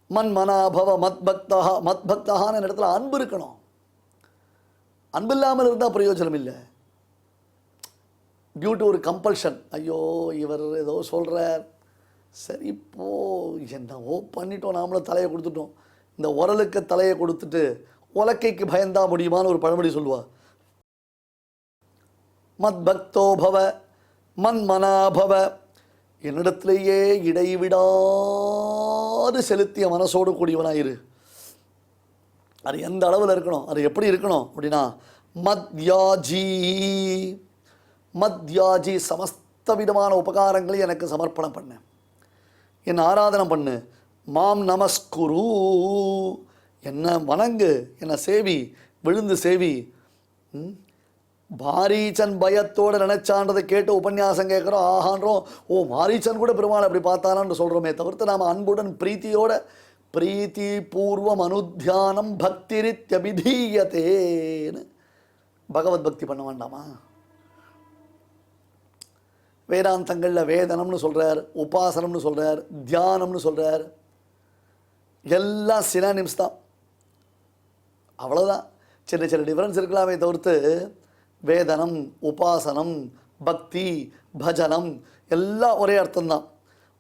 மன்மனாபவ மத்பக்தா, மத்பக்தான இடத்துல அன்பு இருக்கணும். அன்பு இல்லாமல் இருந்தால் பிரயோஜனம் இல்லை. டியூ டு ஒரு கம்பல்ஷன், ஐயோ இவர் ஏதோ சொல்கிறார், சரி இப்போ என்னவோ பண்ணிட்டோம், நாமளும் தலையை கொடுத்துட்டோம், இந்த உரலுக்கு தலையை கொடுத்துட்டு உலக்கைக்கு பயந்தா முடியுமான்னு ஒரு பழமொழி சொல்லுவா. மத் பக்தோ பவ மன்மனாபவ, என்னிடத்திலேயே இடைவிடாது செலுத்திய மனசோடு கூடியவனாயிரு. அது எந்த அளவில் இருக்கணும், அது எப்படி இருக்கணும் அப்படின்னா மத்யாஜி. மத்யாஜி, சமஸ்த விதமான உபகாரங்களை எனக்கு சமர்ப்பணம் பண்ணு, என்னை ஆராதனை பண்ணு. மாம் நமஸ்குரு, என்ன வணங்கு, என்னை சேவி, விழுந்து சேவி. மாரீச்சன் பயத்தோடு நினைச்சான்றதை கேட்டு உபன்யாசம் கேட்குறோம், ஆகான்றோம். ஓ, மாரீச்சன் கூட பெருமாள் அப்படி பார்த்தானான்னு சொல்கிறோமே தவிர்த்து நாம் அன்புடன் பிரீத்தியோட பிரீத்தி பூர்வம் அனுத்தியானம் பக்திரித்யபிதீயத்தேன்னு பகவத் பக்தி பண்ண வேண்டாமா? வேதாந்தங்களில் வேதனம்னு சொல்கிறார், உபாசனம்னு சொல்கிறார், தியானம்னு சொல்கிறார். எல்லாம் சினானிம்ஸ் தான், அவ்வளோதான். சின்ன சின்ன டிஃப்ரென்ஸ் இருக்கலாமே தவிர்த்து வேதனம், உபாசனம், பக்தி, பஜனம் எல்லாம் ஒரே அர்த்தம்தான்.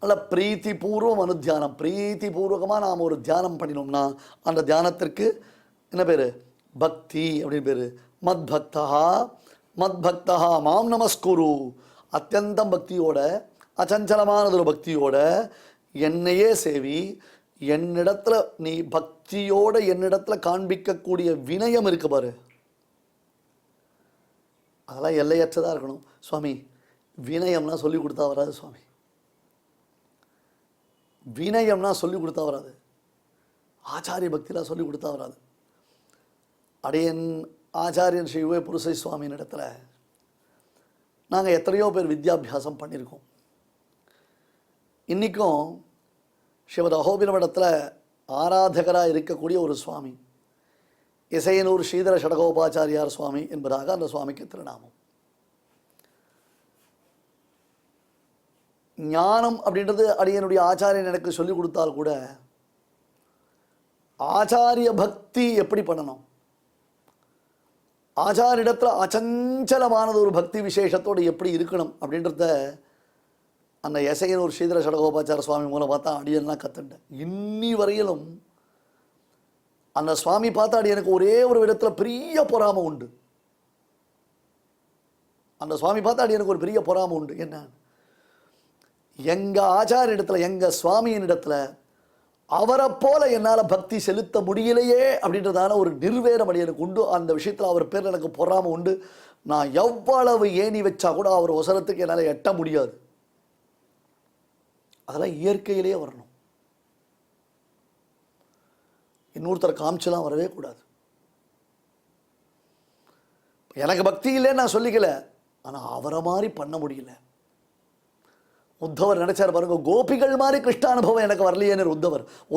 அல்ல, பிரீத்தி பூர்வம் அனுத்தியானம். பிரீத்தி பூர்வகமாக நாம் ஒரு தியானம் பண்ணினோம்னா அந்த தியானத்திற்கு என்ன பேர்? பக்தி அப்படின்னு பேர். மத் பக்தா மாம் நமஸ்குரு, அத்தியந்தம் பக்தியோட, அச்சஞ்சலமானது ஒரு பக்தியோட என்னையே சேவி. என்னிடத்துல நீ பக்தியோட என்னிடத்துல காண்பிக்கக்கூடிய வினயம் இருக்கு பாரு, அதெல்லாம் எல்லையற்றதாக இருக்கணும். சுவாமி, வினயம்னா சொல்லி கொடுத்தா வராது சுவாமி, வினயம்னா சொல்லி கொடுத்தா வராது, ஆச்சாரிய பக்திலாம் சொல்லி கொடுத்தா வராது. அடையன் ஆச்சாரியன் ஸ்ரீ யுவே புருஷை சுவாமியின் இடத்துல நாங்கள் எத்தனையோ பேர் வித்யாபியாசம் பண்ணியிருக்கோம். இன்றைக்கும் ஸ்ரீமத் அஹோபிலமடத்தில் ஆராதகராக இருக்கக்கூடிய ஒரு சுவாமி இசையனூர் ஸ்ரீதர ஷடகோபாச்சாரியார் சுவாமி என்பதாக அந்த சுவாமிக்கு திருநாமம். ஞானம் அப்படின்றது அடியனுடைய ஆச்சாரியன் எனக்கு சொல்லிக் கொடுத்தால் கூட ஆச்சாரிய பக்தி எப்படி பண்ணணும், ஆச்சாரிடத்தில் அச்சஞ்சலமானது ஒரு பக்தி விசேஷத்தோடு எப்படி இருக்கணும் அப்படின்றத அந்த இசையனூர் ஸ்ரீதர ஷடகோபாச்சார சுவாமி மூலம் பார்த்தா அடியெல்லாம் கற்றுட்டேன். இன்னி வரையிலும் அந்த சுவாமி பார்த்தா அடியனுக்கு ஒரே ஒரு விதத்தில் பெரிய பொறாமை உண்டு. அந்த சுவாமி பார்த்தா அடியனுக்கு ஒரு பெரிய பொறாமை உண்டு. என்ன, எங்கள் ஆச்சாரிய இடத்துல, எங்கள் சுவாமியின் இடத்துல அவரை போல என்னால் பக்தி செலுத்த முடியலையே அப்படின்றதான ஒரு நிர்வேரம் அடியனுக்கு உண்டு. அந்த விஷயத்தில் அவர் பேரில் எனக்கு பொறாமை உண்டு. நான் எவ்வளவு ஏணி வச்சா கூட அவர் ஒசரத்துக்கு என்னால் எட்ட முடியாது. அதெல்லாம் இயற்கையிலேயே வரணும், இன்னொருத்தர் காமிச்செல்லாம் வரவே கூடாது. எனக்கு பக்தி இல்லைன்னு நான் சொல்லிக்கல, ஆனால் அவரை மாதிரி பண்ண முடியல. உத்தவர் நினைச்சார் பாருங்க, கோபிகள் மாதிரி கிருஷ்ணானுபவம் எனக்கு வரலையேன்னு.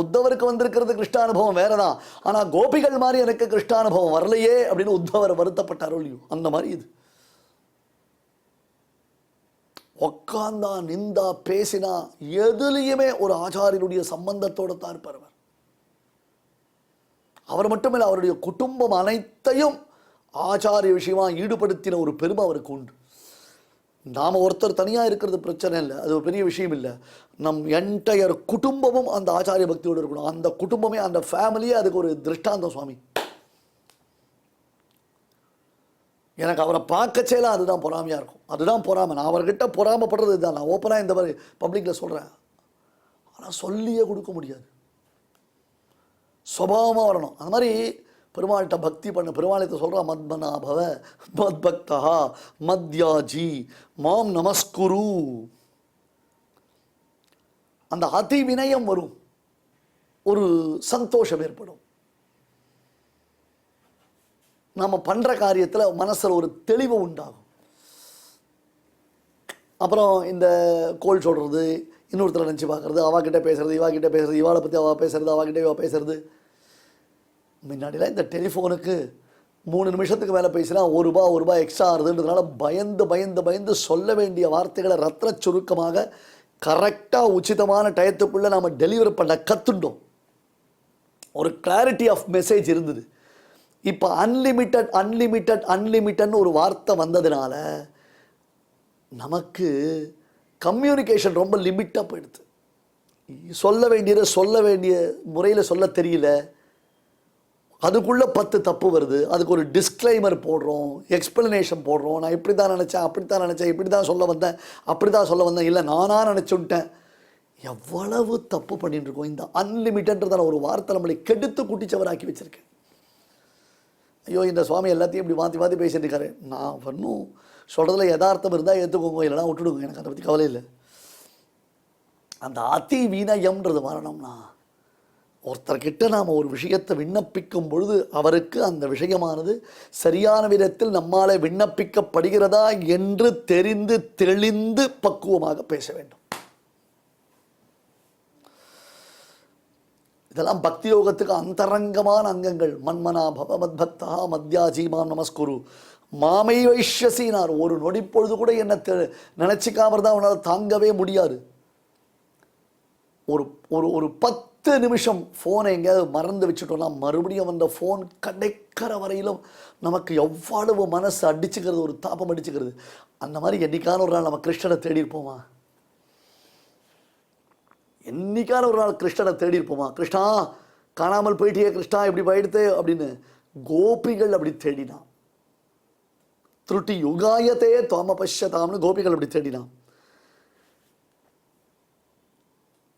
உத்தவருக்கு வந்திருக்கிறது கிருஷ்ணானுபவம் வேறதான், ஆனால் கோபிகள் மாதிரி எனக்கு கிருஷ்ணானுபவம் வரலையே அப்படின்னு உத்தவர் வருத்தப்பட்டாரோ இல்லையோ, அந்த மாதிரி இது. உக்காந்தா நிந்தா பேசினா எதுலேயுமே ஒரு ஆச்சாரியனுடைய சம்பந்தத்தோடு தான் இருப்பார். அவர் மட்டுமில்லை, அவருடைய குடும்பம் அனைத்தையும் ஆச்சாரிய விஷயமா ஈடுபடுத்தின ஒரு பெருமை அவருக்கு உண்டு. நாம் ஒருத்தர் தனியாக இருக்கிறது பிரச்சனை இல்லை, அது ஒரு பெரிய விஷயம் இல்லை. நம் என்டையர் குடும்பமும் அந்த ஆச்சாரிய பக்தியோடு இருக்கணும். அந்த குடும்பமே, அந்த ஃபேமிலியே அதுக்கு ஒரு திருஷ்டாந்தம் சுவாமி. எனக்கு அவரை பார்க்கச்சேலாம் அதுதான் பொறாமையாக இருக்கும், அதுதான் பொறாமை. நான் அவர்கிட்ட பொறாமப்படுறது இதுதான். நான் ஓப்பனாக இந்த மாதிரி பப்ளிக்கில் சொல்கிறேன், ஆனால் சொல்லியே கொடுக்க முடியாது, சுபாவமாக வரணும். அந்த மாதிரி பெருமாள்கிட்ட பக்தி பண்ண பெருமாளத்தை சொல்கிறா, மத்மனாபவ மத் பக்தா மத்யாஜி மாம் நமஸ்குரு. அந்த அதி வினயம் வரும், ஒரு சந்தோஷம் ஏற்படும். நாம் பண்ணுற காரியத்தில் மனசில் ஒரு தெளிவு உண்டாகும். அப்புறம் இந்த கோல் சொல்கிறது, இன்னொருத்தர் நினச்சி பார்க்குறது, அவாக்கிட்ட பேசுகிறது, இவாக்கிட்ட பேசுகிறது, இவாளை பற்றி அவள் பேசுகிறது, அவாக்கிட்ட இவா பேசுறது. முன்னாடிலாம் இந்த டெலிஃபோனுக்கு 3 நிமிஷத்துக்கு மேலே பேசினா ஒரு ரூபாய் எக்ஸ்ட்ரா ஆகுதுன்றதுனால பயந்து பயந்து பயந்து சொல்ல வேண்டிய வார்த்தைகளை ரத்ன சுருக்கமாக கரெக்டாக உச்சிதமான டயத்துக்குள்ளே நாம் டெலிவரி பண்ண கற்றுட்டோம். ஒரு கிளாரிட்டி ஆஃப் மெசேஜ் இருந்தது. இப்போ அன்லிமிட்டட்னு ஒரு வார்த்தை வந்ததுனால நமக்கு கம்யூனிகேஷன் ரொம்ப லிமிட்டாக போயிடுது. சொல்ல வேண்டிய முறையில் சொல்ல தெரியல, அதுக்குள்ளே 10 தப்பு வருது, அதுக்கு ஒரு டிஸ்க்ளைமர் போடுறோம், எக்ஸ்பிளனேஷன் போடுறோம். நான் இப்படி தான் நினச்சேன், அப்படித்தான் நினச்சேன், இப்படி தான் சொல்ல வந்தேன், அப்படி தான் சொல்ல வந்தேன், இல்லை நானாக நினச்சுட்டேன். எவ்வளவு தப்பு பண்ணிட்டு இருக்கோம். இந்த அன்லிமிட்டட்ன்றதான ஒரு வார்த்தை நம்மளை கெடுத்து குட்டிச்சவராக்கி வச்சிருக்கேன். ஐயோ, இந்த சுவாமி எல்லாத்தையும் இப்படி மாற்றி மாற்றி பேசிட்டு இருக்காரு. நான் இன்னும் சொல்கிறதுல யதார்த்தம் இருந்தால் ஏற்றுக்கோங்க, இல்லைனா விட்டுடுங்க, எனக்கு அதை பற்றி கவலை இல்லை. அந்த அதி வினயம்ன்றது வரணும்னா, ஒருத்தர்கிட்ட நாம் ஒரு விஷயத்தை விண்ணப்பிக்கும் பொழுது அவருக்கு அந்த விஷயமானது சரியான விதத்தில் நம்மால் விண்ணப்பிக்கப்படுகிறதா என்று தெரிந்து தெளிந்து பக்குவமாக பேச வேண்டும். இதெல்லாம் பக்தி யோகத்துக்கு அந்தரங்கமான அங்கங்கள். மன்மனா பவ மத்பக்தா மத்யாஜி மாம் நமஸ்குரு மாமை வைஷ்யசினார். ஒரு நொடிப்பொழுது கூட என்ன நினைச்சிக்காம தான் அவனால் தாங்கவே முடியாது. ஒரு ஒரு 10 நிமிஷம் ஃபோனை எங்கேயாவது மறந்து வச்சுட்டோம்னா மறுபடியும் அந்த ஃபோன் கிடைக்கிற வரையிலும் நமக்கு எவ்வளவு மனசு அடிச்சுக்கிறது, ஒரு தாப்பம் அடிச்சுக்கிறது. அந்த மாதிரி என்னைக்கான ஒரு நாள் நம்ம கிருஷ்ணனை தேடி இருப்போமா? என்னைக்கான ஒரு நாள் கிருஷ்ணனை தேடி இருப்போமா? கிருஷ்ணா காணாமல் போயிட்டியே, கிருஷ்ணா இப்படி போயிடுத்து அப்படின்னு கோபிகள் அப்படி தேடினான். திருட்டி யுகாயத்தே தோம பஷ்யதாம்னு கோபிகள் அப்படி தேடினான்.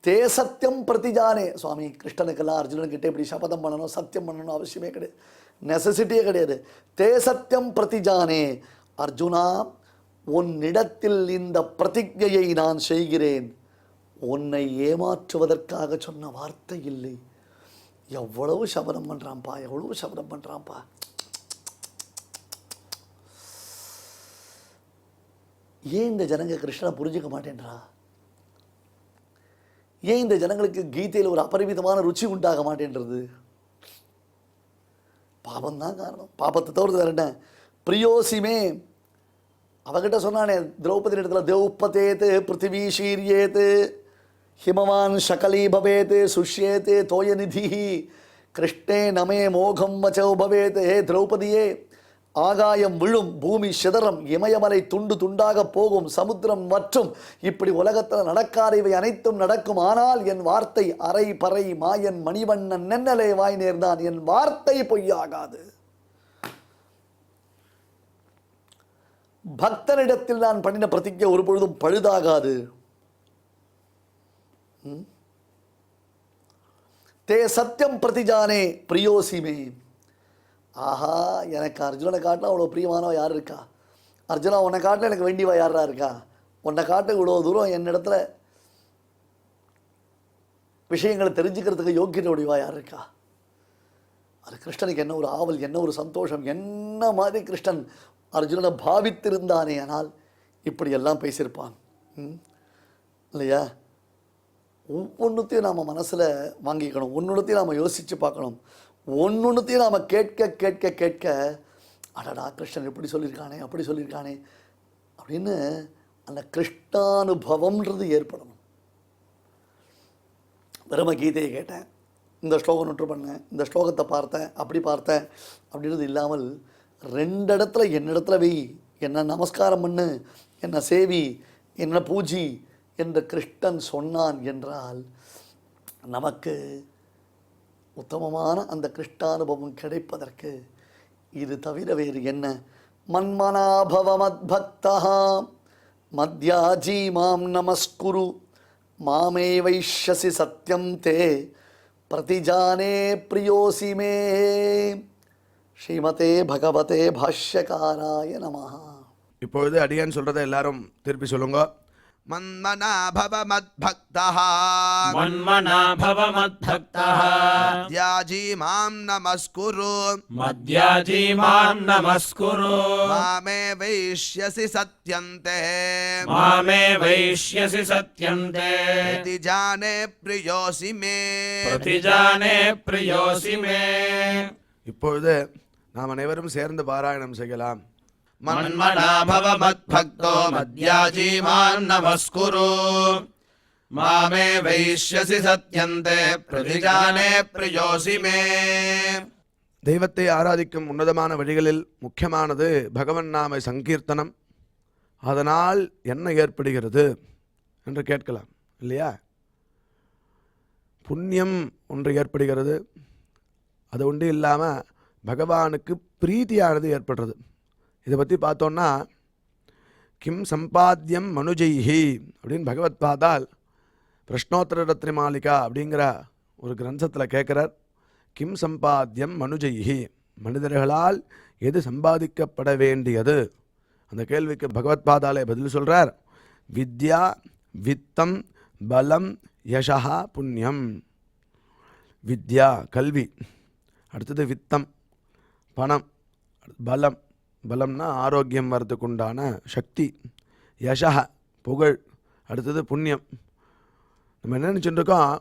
தே சத்தியம் பிரதிஜானே. சுவாமி கிருஷ்ணனுக்கெல்லாம் அர்ஜுனன்கிட்ட இப்படி சபதம் பண்ணணும், சத்தியம் பண்ணணும் அவசியமே கிடையாது, நெசசிட்டியே கிடையாது. தே சத்தியம் பிரதிஜானே. அர்ஜுனா, உன்னிடத்தில் இந்த பிரதிஜையை நான் செய்கிறேன், உன்னை ஏமாற்றுவதற்காக சொன்ன வார்த்தை இல்லை. எவ்வளவு சபதம் பண்ணுறான்ப்பா, எவ்வளவு சபதம் பண்ணுறான்ப்பா. ஏன் இந்த ஜனங்க கிருஷ்ணனை புரிஞ்சுக்க மாட்டேன்றா? ஏன் இந்த ஜனங்களுக்கு கீதையில் ஒரு அபரிமிதமான ருச்சி உண்டாக மாட்டேன்றது? பாபம்தான் காரணம். பாபத்தை தவிர்த்து வேற என்ன? பிரியோசிமே அவகிட்ட சொன்னானே திரௌபதி இடத்துல, தேவப்பதேத்து பிருத்திவி ஷீரியேத்து ஹிமவான் சகலீ பவேத் சுஷ்யேத்து தோயநிதி கிருஷ்ணே நமே மோகம் வச்சோ பவேத். ஹே திரௌபதியே, ஆகாயம் விழும், பூமி சிதறம், இமயமலை துண்டு துண்டாக போகும், சமுத்திரம் மற்றும் இப்படி உலகத்தில் நடக்காத இவை அனைத்தும் நடக்கும். ஆனால் என் வார்த்தை அரை பறை மாயன் மணிவண்ணன் நென்னலே வாய் நேர்ந்தான், என் வார்த்தை பொய்யாகாது. பக்தனிடத்தில் நான் பண்ணின பிரதிஜை ஒரு பொழுதும் பழுதாகாது. தே சத்தியம் பிரதிஜானே பிரியோசிமே. ஆஹா, எனக்கு அர்ஜுனனை காட்டினா அவ்வளோ பிரியமானவ யார் இருக்கா? அர்ஜுனா, உன்னை காட்டில் எனக்கு வேண்டியவா யாரா இருக்கா? உன்னை காட்ட இவ்வளோ தூரம் என்னிடத்துல விஷயங்களை தெரிஞ்சுக்கிறதுக்கு யோக்கியத்தை உடையவா யார் இருக்கா? அது கிருஷ்ணனுக்கு என்ன ஒரு ஆவல், என்ன ஒரு சந்தோஷம். என்ன மாதிரி கிருஷ்ணன் அர்ஜுனனை பாவித்திருந்தானே, ஆனால் இப்படியெல்லாம் பேசியிருப்பான் இல்லையா? ஒவ்வொன்றுத்தையும் நாம் மனசில் வாங்கிக்கணும், ஒன்னொன்றுத்தையும் நாம் யோசித்து பார்க்கணும், ஒன்னொன்றுத்தையும் நாம் கேட்க கேட்க கேட்க அடடா கிருஷ்ணன் எப்படி சொல்லியிருக்கானே, அப்படி சொல்லியிருக்கானே அப்படின்னு அந்த கிருஷ்ணானுபவம்ன்றது ஏற்படணும். வெறும கீதையை கேட்டேன், இந்த ஸ்லோகம் நோட்டு பண்ணேன், இந்த ஸ்லோகத்தை பார்த்தேன், அப்படி பார்த்தேன் அப்படின்றது இல்லாமல் 2 இடத்துல என்னிடத்துல வை, என்ன நமஸ்காரம் பண்ணு, என்ன சேவி, என்ன பூஜி என்று கிருஷ்ணன் சொன்னான் என்றால் நமக்கு உத்தமமான அந்த கிருஷ்ணானுபவம் கிடைப்பதற்கு இது தவிர வேறு என்ன? மன்மனாபவ மத்பக்தா மத்யாஜி மாம் நமஸ்குரு மாமே வைஷ்யசி சத்யம் தே பிரதிஜானே பிரியோசி மே. ஸ்ரீமதே பகவதே பாஷ்யகாராய நமஹ. இப்பொழுது அடியான் சொல்றதை எல்லாரும் திருப்பி சொல்லுங்க. மன்மனா பவ மத்பக்தஹ மன்மனா பவ மத்பக்தஹ மத்யாஜி மாம் நமஸ்குரு மத்யாஜி மாம் நமஸ்குரு மாமே வைஷ்யசி சத்யந்தே மாமே வைஷ்யசி சத்யந்தே பிரதிஜானே பிரியோசி மே. பிரதிஜானே பிரியோசி மே. இப்பொழுது நாம் அனைவரும் சேர்ந்து பாராயணம் செய்யலாம். மன்மனா பவ மத்பக்தோ மத்யாஜி மாம் நமஸ்குரு மாமே வைஷ்யசி சத்யந்தே பிரதிஜானே பிரியோசி மே. தெய்வத்தை ஆராதிக்கும் உன்னதமான வழிகளில் முக்கியமானது பகவன் நாம சங்கீர்த்தனம். அதனால் என்ன ஏற்படுகிறது என்று கேட்கலாம் இல்லையா? புண்ணியம் ஒன்று ஏற்படுகிறது. அது ஒன்று இல்லாமல் பகவானுக்கு பிரீத்தியானது ஏற்படுறது. இதை பற்றி பார்த்தோன்னா கிம் சம்பாத்தியம் மனுஜைஹி அப்படின்னு பகவத் பாதால் பிரஷ்னோத்தர ரத்ன மாளிகா அப்படிங்கிற ஒரு கிரந்தத்தில் கேட்குறார். கிம் சம்பாத்தியம் மனுஜைஹி, மனிதர்களால் எது சம்பாதிக்கப்பட வேண்டியது? அந்த கேள்விக்கு பகவத் பாதாலே பதில் சொல்கிறார். வித்யா, வித்தம், பலம், யசா, புண்ணியம். வித்யா கல்வி, அடுத்தது வித்தம் பணம், பலம் பலம்னா ஆரோக்கியம் வரதுக்கு உண்டான சக்தி, யசா புகழ், அடுத்தது புண்ணியம். நம்ம என்ன நினச்சிட்டு இருக்கோம்,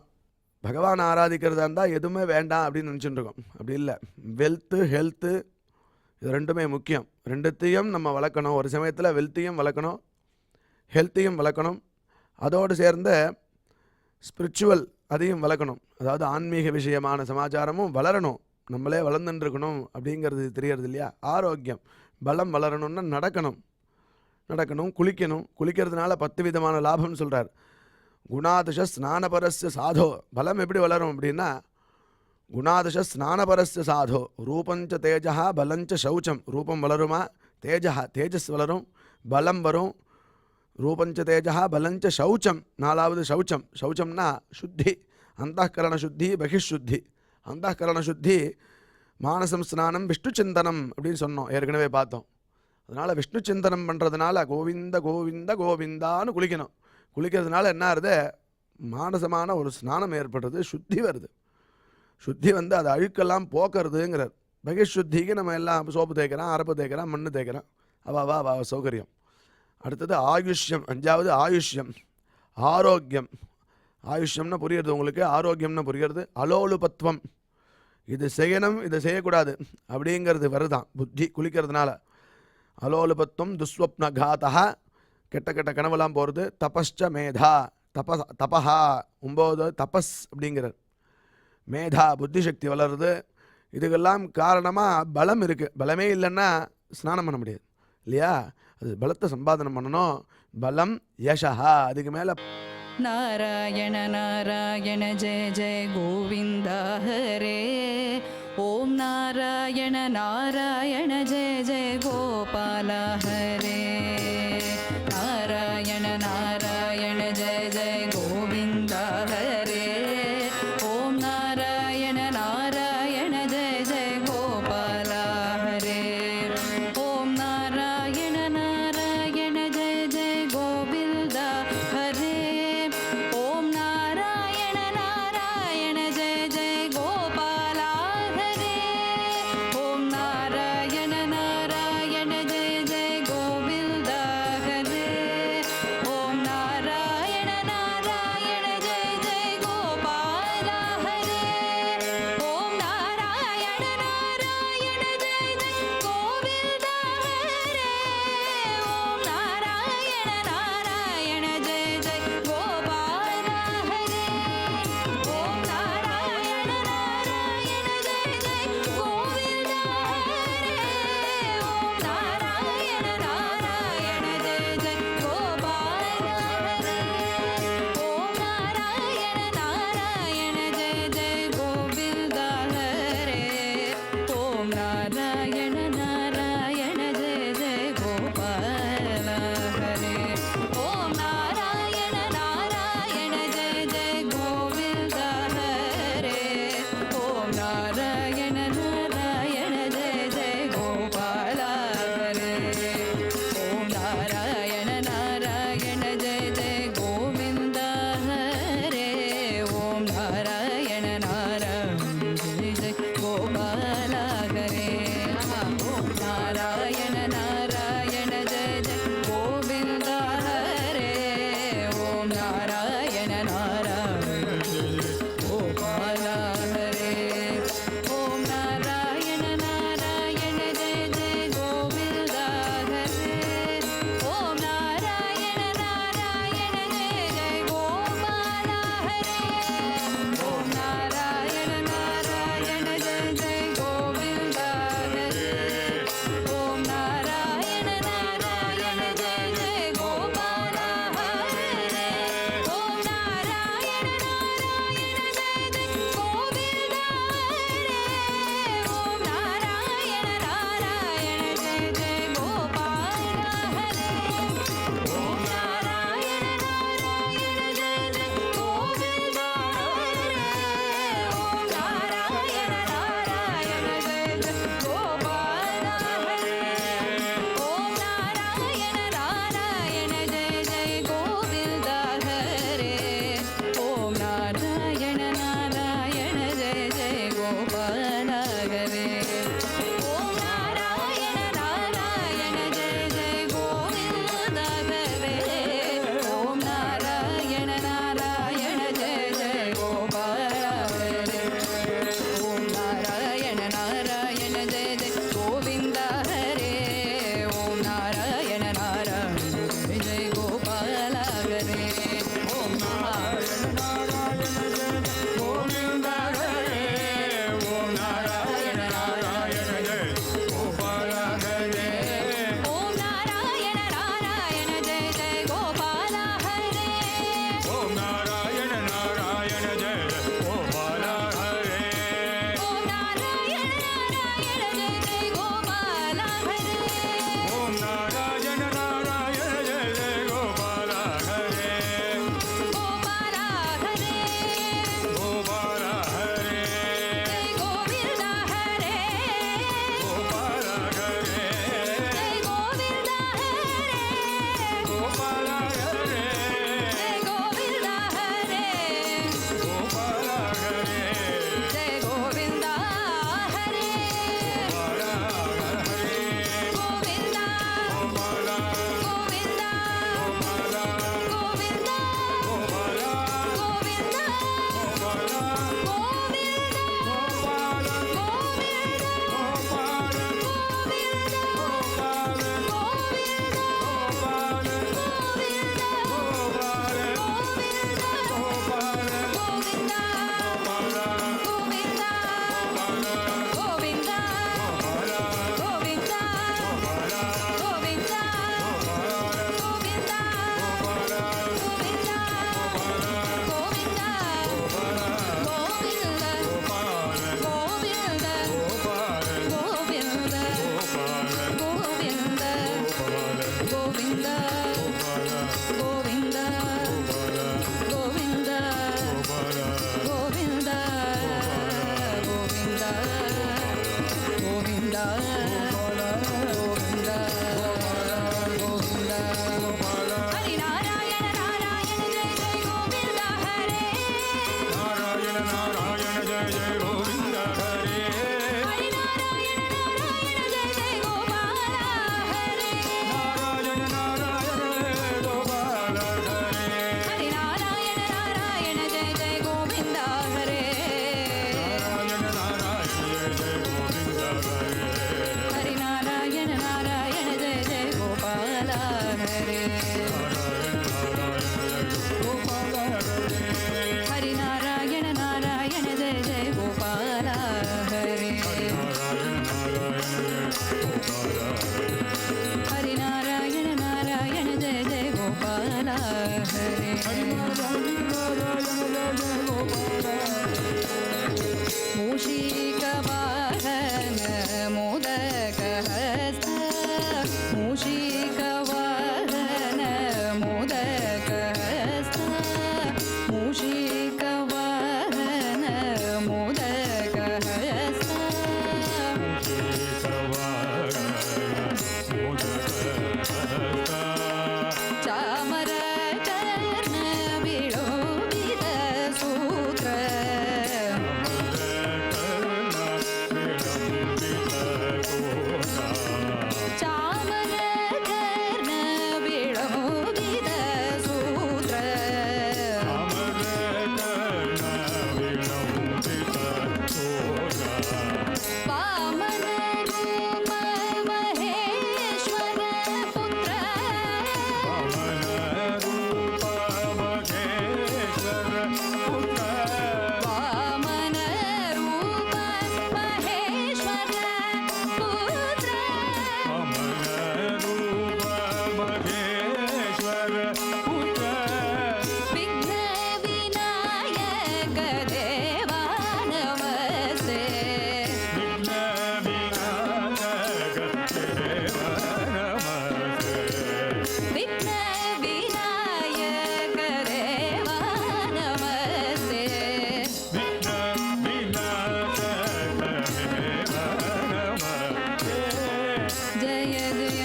பகவான் ஆராதிக்கிறதா இருந்தால் எதுவுமே வேண்டாம் அப்படின்னு நினச்சிட்டு இருக்கோம். அப்படி இல்லை. வெல்த்து, ஹெல்த்து இது ரெண்டுமே முக்கியம். ரெண்டுத்தையும் நம்ம வளர்க்கணும். ஒரு சமயத்தில் வெல்த்தையும் வளர்க்கணும், ஹெல்த்தையும் வளர்க்கணும். அதோடு சேர்ந்த ஸ்பிரிச்சுவல் அதையும் வளர்க்கணும். அதாவது ஆன்மீக விஷயமான சமாச்சாரமும் வளரணும். நம்மளே வளர்ந்துட்டுருக்கணும் அப்படிங்கிறது தெரியறது இல்லையா? ஆரோக்கியம், பலம் வளரணும்னா நடக்கணும், குளிக்கணும். குளிக்கிறதுனால 10 விதமான லாபம்னு சொல்கிறார். குணாதிஷ ஸ்நானபரஸ்ய சாதோ. பலம் எப்படி வளரும் அப்படின்னா, குணாதிஷ ஸ்நானபரஸ்ய சாதோ ரூபஞ்ச தேஜா பலஞ்ச சௌச்சம். ரூபம் வளருமா? தேஜஸ் வளரும், பலம் வரும். ரூபஞ்ச தேஜா பலஞ்ச சௌச்சம். 4வது சௌச்சம். சௌச்சம்னா சுத்தி, அந்தःகரண சுத்தி, பகிஷுத்தி. அந்தःகரண சுத்தி மானசம் ஸ்நானம் விஷ்ணு சிந்தனம் அப்படின்னு சொன்னோம், ஏற்கனவே பார்த்தோம். அதனால் விஷ்ணு சிந்தனம் பண்ணுறதுனால கோவிந்த கோவிந்த கோவிந்தான்னு குளிக்கணும். குளிக்கிறதுனால என்ன ஆகுது? மானசமான ஒரு ஸ்நானம் ஏற்படுறது, சுத்தி வருது. சுத்தி வந்து அது அழுக்கெல்லாம் போக்குறதுங்கிறார். பகிஷுத்திக்கு நம்ம எல்லாம் சோப்பு தேய்க்கிறோம், அரப்பு தேய்க்கிறோம், மண்ணு தேய்க்கிறோம். அவா சௌகரியம். அடுத்தது ஆயுஷ்யம். 5வது ஆயுஷ்யம், ஆரோக்கியம். ஆயுஷ்யம்னா புரியுறது உங்களுக்கு, ஆரோக்கியம்னு புரியுறது. அலோலுபத்வம், இது செய்யணும் இது செய்யக்கூடாது அப்படிங்கிறது வருதான் புத்தி குளிக்கிறதுனால. அலோலுபத்வம், துஸ்வப்னகாதா, கெட்ட கெட்ட கனவெல்லாம் போகிறது. தபஸ்ச மேதா, தபஹா 9 தபஸ் அப்படிங்கிறார். மேதா புத்தி சக்தி வளருது. இதுக்கெல்லாம் காரணமாக பலம் இருக்குது. பலமே இல்லைன்னா ஸ்நானம் பண்ண முடியாது இல்லையா? அது பலத்தை சம்பாதனம் பண்ணணும். பலம், யசா. அதுக்கு மேலே நாராயண நாராயண ஜெய ஜெய கோவிந்தா ஹரே. ஓம் நாராயண நாராயண ஜெய ஜெய கோபால ஹரே. நாராயண நாராயண ஜெய ஜெய கோவிந்தா ஹரே. ஓம் நாராயண நாராயண ஜெய ஜெய கோபால ஹரே. ஓம் நாராயண நாராயண ஜெய ஜெய கோவிந்தா ஹரே. ஓம் நாராயண நாராயண ஜெய ஜெய கோபால ஹரே. ஓம் நாராயண நாராயண ஜெய ஜெய கோவிந்தா கோவிந்த கோவிந்த கோவிந்த ஹரி நாராயண நாராயண ஜெய ஜெய கோவிந்த ஹரே நாராயண நாராயண ஜெய ஜெய கோவிந்த ஹரே ஹரி நாராயண நாராயண ஜெய ஜெய கோபால ஹரே நாராயண நாராயண ஜெய கோபால ஹரே ஹரி நாராயண நாராயண ஜெய ஜெய கோவிந்த ஹரே நாராயண நாராயண ஜெய ஜெய கோவிந்த ஹரே ஹரி நாராயண நாராயண ஜெய ஜெய கோபால ஹரே ஹரி நாராயண நாராயண ஜெய ஜெய கோபால ஹரே ஹரி நாராயண நாராயண ஜெய ஜெய கோபால ஹரே மூஷிக வாகன மோதக ஹஸ்த மூஷிக வாகன மோதக ஹஸ்த மூஷிக வாகன மோதக ஹஸ்த ಚಾಮರ ಕರ್ಣ ವಿಳೋಬಿದ ಸೂತ್ರ ಚಾಮರ ಕರ್ಣ ವಿಳೋಬಿದ ಸೂತ್ರ ವಾಮನ ರೂಪ ಮಹೇಶ್ವರ ಪುತ್ರ ವಾಮನ ರೂಪ ಮಹೇಶ್ವರ ಪುತ್ರ ವಿಘ್ನ ವಿನಾಯಕ ದೇವ ನಮಸ್ತೆ ವಿಘ್ನ ವಿನಾಯಕ ದೇವ ನಮಸ್ತೆ ಜಯ ಜಯ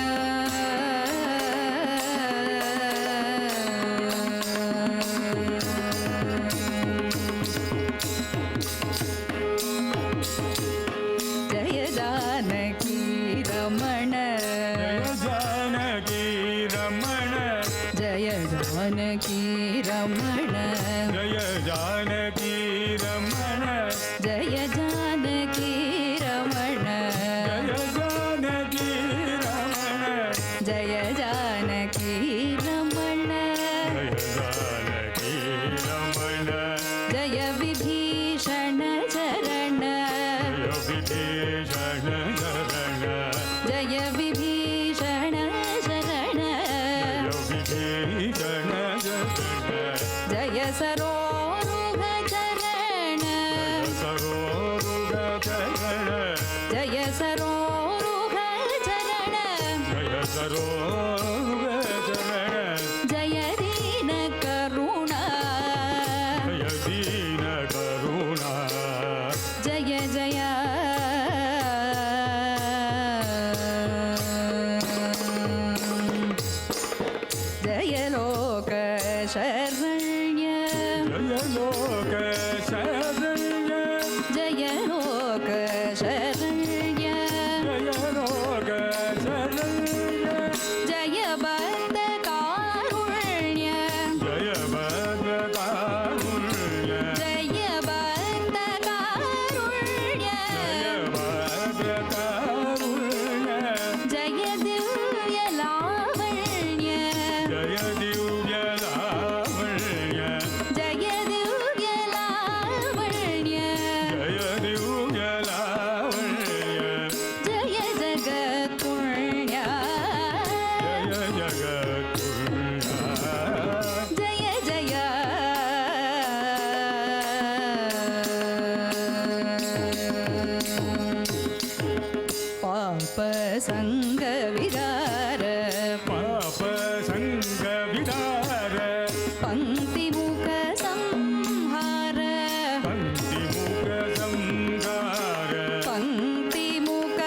ಜಯ ಜಾನಕಿ ರಮಣ जानकी रमण ಜಯ ಜಾನಕಿ ರಮಣ जय जानकी रमण ಜಯ ಜಾನಕಿ ರಮಣ जय जानकी रमण ಜಯ ಜಾನಕಿ ರಮಣ जय जानकी रमण ಜಯ ವಿಭೀಷಣ ಚರಣ विभीषण शरण ಜಯ ವಿಭೀಷಣ ಶರಣ विभीषण शरण ಜಯ ಸರೋರುಗ ಚರಣ सरोरुग चरण ಜಯ ಸರೋರುಗ ಚರಣ जय सरोरुग चरण ಜಯ ದೀನ ಕರುಣ जय दीन करुणा ಜಯ ಜಯ ಜಯ ಲೋಕ ಶರಣ್ಯ जय लोक शरण्य ಜಯ ಲೋಕ ಶರಣ್ಯ जय लोक शरण्य ಜಯ ಬದ್ಧ ಕಾರುಣ್ಯ जय भद्रकारुण्य ಜಯ ಬದ್ಧ ಕಾರುಣ್ಯ जय भद्रकारुण्य ಜಯ ದಿವ್ಯ ಲಾವಣ್ಯ जय दिव्य लावण्य ಜಯ ದಿವ್ಯ ಲಾವಣ್ಯ जय दिव्य लावण्य ಜಯ ಜಗತ್ಪುಣ್ಯ जय जगत्पुण्य ಜಯ ಜಯ ಪಾಪ ಸಂಗ ವಿದಾರ पाप संग विदार ಪಂಕ್ತಿ ಮುಖ ಸಂಹಾರ पंक्ति मुख संगार ಪಂಕ್ತಿ ಮುಖ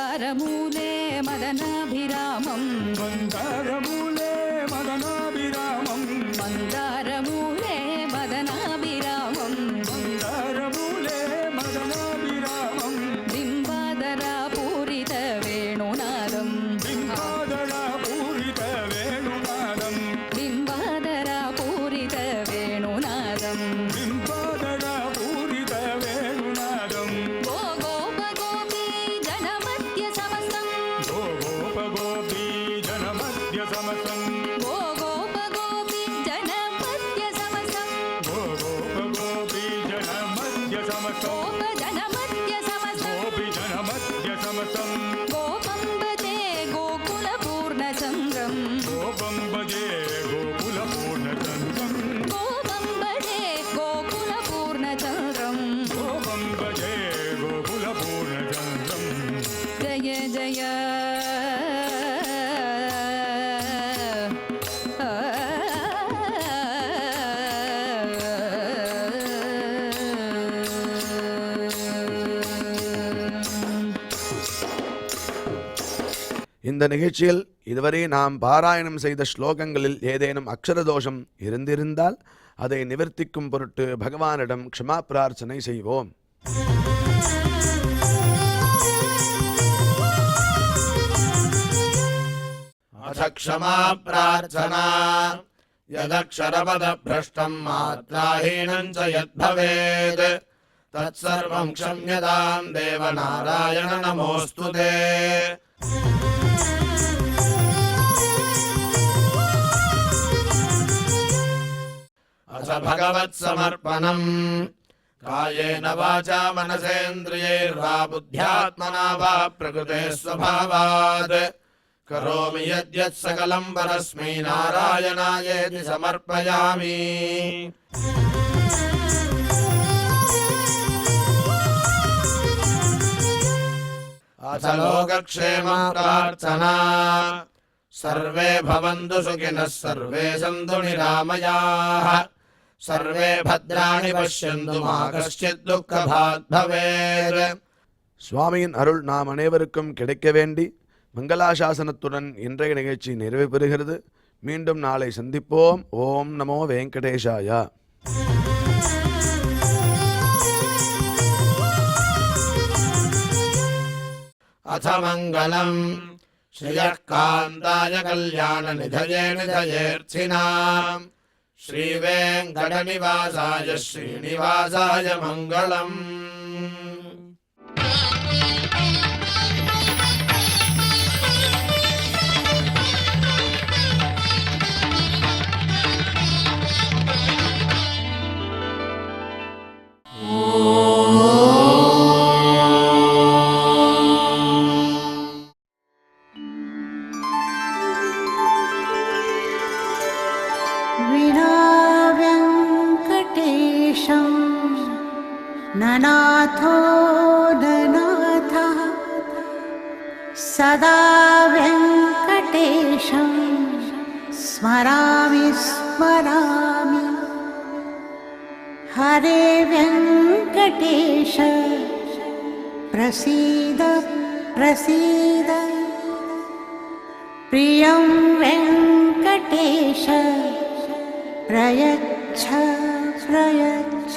मन्दारमूले मदनाभिरामं मन्दारमूले मदनाभिरामं मन्दारमूले मदनाभिरामं मन्दारमूले मदनाभिरामं बिम्बादरापूरितवेणुनादं बिम्बादरापूरितवेणुनादं बिम्बादरापूरितवेणुनादं बिम्बादरापूरितवेणुनादं गो गोप गोपी जनमध्य समस्तं गो गोप गोपी जनमध्य समसं गो गोप गोपी जनमध्य समस्तं गो गोप गोपी जनमध्य समसं गोप जनमध्य समस्तं गोपी जनमध्य समसं गोपं भजे गोकुलपूर्णचन्द्रं गोपं भजे गोकुलपूर्णचन्द्रं गोपं भजे गोकुलपूर्णचन्द्रं गोपं भजे गोकुलपूर्णचन्द्रं जय जय இந்த நிகழ்ச்சியில் இதுவரை நாம் பாராயணம் செய்த ஸ்லோகங்களில் ஏதேனும் அக்ஷர தோஷம் இருந்திருந்தால் அதை நிவர்த்திக்கும் பொருட்டு பகவானிடம் க்ஷமா பிரார்த்தனை செய்வோம். अथ क्षमा प्रार्थना यदक्षरपदभ्रष्टं मात्राहीनं च यद्भवेत् तत्सर्वं क्षम्यतां देवनारायण नमोऽस्तु ते। अथ भगवत्समर्पणम् कायेन वाचा मनसेन्द्रियैर्वा बुद्ध्यात्मना वा प्रकृते स्वभावात् करोमि यद्यत् सकलं परस्मै नारायणायेति समर्पयामि। अथ लोकक्षेम प्रार्थना सर्वे भवन्तु सुखिनः सर्वे सन्तु निरामयाः सर्वे भद्राणि पश्यन्तु मा कश्चित् दुःखभाग् भवेत्। சுவாமியின் அருள் நாம் அனைவருக்கும் கிடைக்க வேண்டி மங்களாசாசனத்துடன் இன்றைய நிகழ்ச்சி நிறைவு பெறுகிறது. மீண்டும் நாளை சந்திப்போம். ஓம் நமோ வெங்கடேஷாய. अथ मङ्गलम् श्रियः कान्ताय कल्याणनिधये निधयेऽर्थिनाम् श्रीवेङ्कटनिवासाय श्रीनिवासाय मङ्गलम्। विनाव्यङ्कटेशं ननाथो ननाथः सदा व्यङ्कटेशं स्मरामि स्मरामि। हरे व्यङ्कटेश प्रसीद प्रसीद प्रियं वेङ्कटेश प्रयच्छ प्रयच्छ।